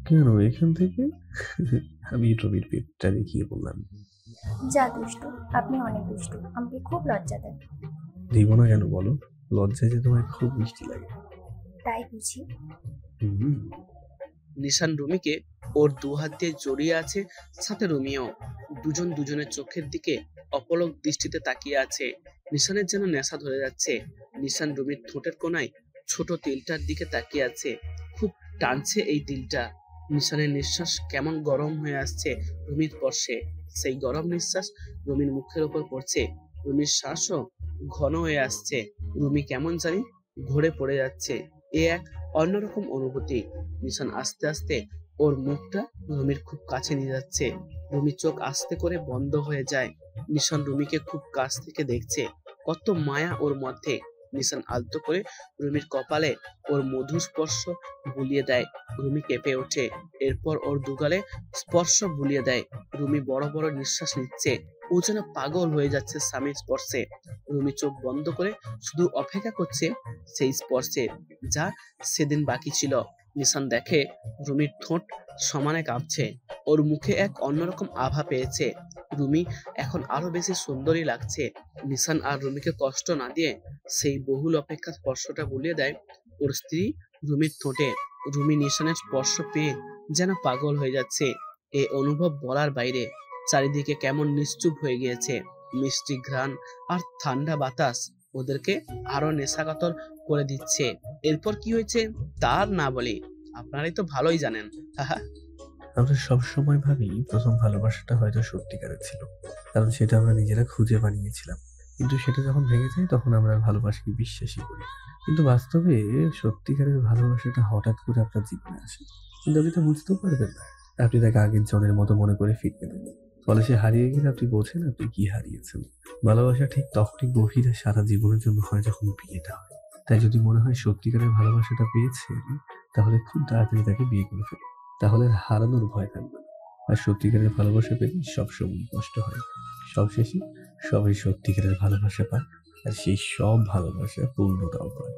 কেন এখান থেকে? আমি রবির পেটটা দেখিয়ে বললাম। যা দুষ্টু, আপনি অনেক দুষ্টু, আমাকে খুব লজ্জা দেন। দিব না কেন বলো? লজ্জায় যে তোমায় খুব মিষ্টি লাগে। তাই বুঝি? নিশান রুমিকে ওর 2 হাত দিয়ে জড়িয়ে আছে, সাথে রুমিও। দুজন দুজনের চোখের দিকে অপলক দৃষ্টিতে তাকিয়ে আছে। নিশানের যেন নেশা ধরে যাচ্ছে। নিশান রুমির ঠোঁটের কোনায় ছোট তিলটার দিকে তাকিয়ে আছে, খুব টানছে এই তিলটা। নিশানের নিঃশ্বাস কেমন গরম হয়ে আসছে রুমির স্পর্শে। সেই গরম নিঃশ্বাস রুমির মুখের উপর পড়ছে। রুমির শ্বাসও ঘন হয়ে আসছে। রুমি কেমন জানি ঘুরে পড়ে যাচ্ছে। এ এক অন্যরকম অনুভূতি। নিশান আস্তে আস্তে ওর মুখটা রুমির খুব কাছে নিয়ে যাচ্ছে। রুমির চোখ আস্তে করে বন্ধ হয়ে যায়। নিশান রুমিকে খুব কাছ থেকে দেখছে। কত মায়া ওর মধ্যে। নিশান আলতো করে রুমির কপালে ওর মধুর স্পর্শ বুলিয়ে দেয়। রুমি কেঁপে ওঠে। এরপর ওর দুগালে স্পর্শ বুলিয়ে দেয়। রুমি বড় বড় নিঃশ্বাস নিচ্ছে। ও যেন পাগল হয়ে যাচ্ছে স্বামীর স্পর্শে। রুমি চোখ বন্ধ করে শুধু অপেক্ষা করছে সেই স্পর্শে, যা সেদিন বাকি ছিল। নিশান দেখে রুমির ঠোঁট সমানে কাঁপছে। ওর মুখে এক অন্যরকম আভা পেয়েছে। রুমি এখন আরো বেশি সুন্দরী লাগছে। নিশান আর রুমিকে কষ্ট না দিয়ে সেই বহুল অপেক্ষা স্পর্শটা বুলিয়ে দেয় ওর স্ত্রী রুমির ঠোঁটে। রুমি নিশানের স্পর্শ পেয়ে যেন পাগল হয়ে যাচ্ছে। এ অনুভব বলার বাইরে। চারিদিকে কেমন নিশ্চুপ হয়ে গিয়েছে। মিষ্টি ঘ্রাণ আর ঠান্ডা বাতাস ওদেরকে আরো নেশাকাতর করে দিচ্ছে। এরপর কি হয়েছে তার না বলি, আপনারাই তো ভালোই জানেন। আমরা সবসময় ভাবি প্রথম ভালোবাসাটা হয়তো সত্যিকারের ছিল, কারণ সেটা আমরা নিজেরা খুঁজে বানিয়েছিলাম। কিন্তু সেটা যখন ভেঙে যায় তখন আমরা আর ভালোবাসাকে বিশ্বাসই করি। কিন্তু বাস্তবে সত্যিকারের ভালোবাসাটা হঠাৎ করে আপনার জীবনে আসে, কিন্তু আপনি তো বুঝতেও পারবেন না। আপনি তাকে আগের জনের মতো মনে করে ফিরতে দেন। ফলে সে হারিয়ে গেলে আপনি বোঝেন আপনি কি হারিয়েছেন। ভালোবাসা ঠিক তখনই গভীর আর সারা জীবনের জন্য হয় যখন বিয়েটা হয়। তাই যদি মনে হয় সত্যিকারের ভালোবাসাটা পেয়েছেন, তাহলে খুব তাড়াতাড়ি তাকে বিয়ে করে ফেলুন। তাহলে আর হারানোর ভয় থাকবে না। আর সত্যিকারের ভালোবাসা পেলে সবসময় কষ্ট হয়। সবশেষে সবাই সত্যিকারের ভালোবাসা পায়, আর সেই সব ভালোবাসা পূর্ণতাও পায়।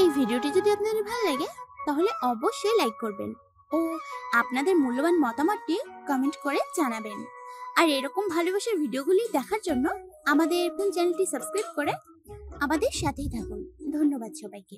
এই ভিডিওটি যদি আপনাদের ভালো লাগে তাহলে অবশ্যই লাইক করবেন ও আপনাদের মূল্যবান মতামতটি কমেন্ট করে জানাবেন। আর এরকম ভালোবাসার ভিডিওগুলি দেখার জন্য আমাদের চ্যানেলটি সাবস্ক্রাইব করে আমাদের সাথেই থাকুন। ধন্যবাদ সবাইকে।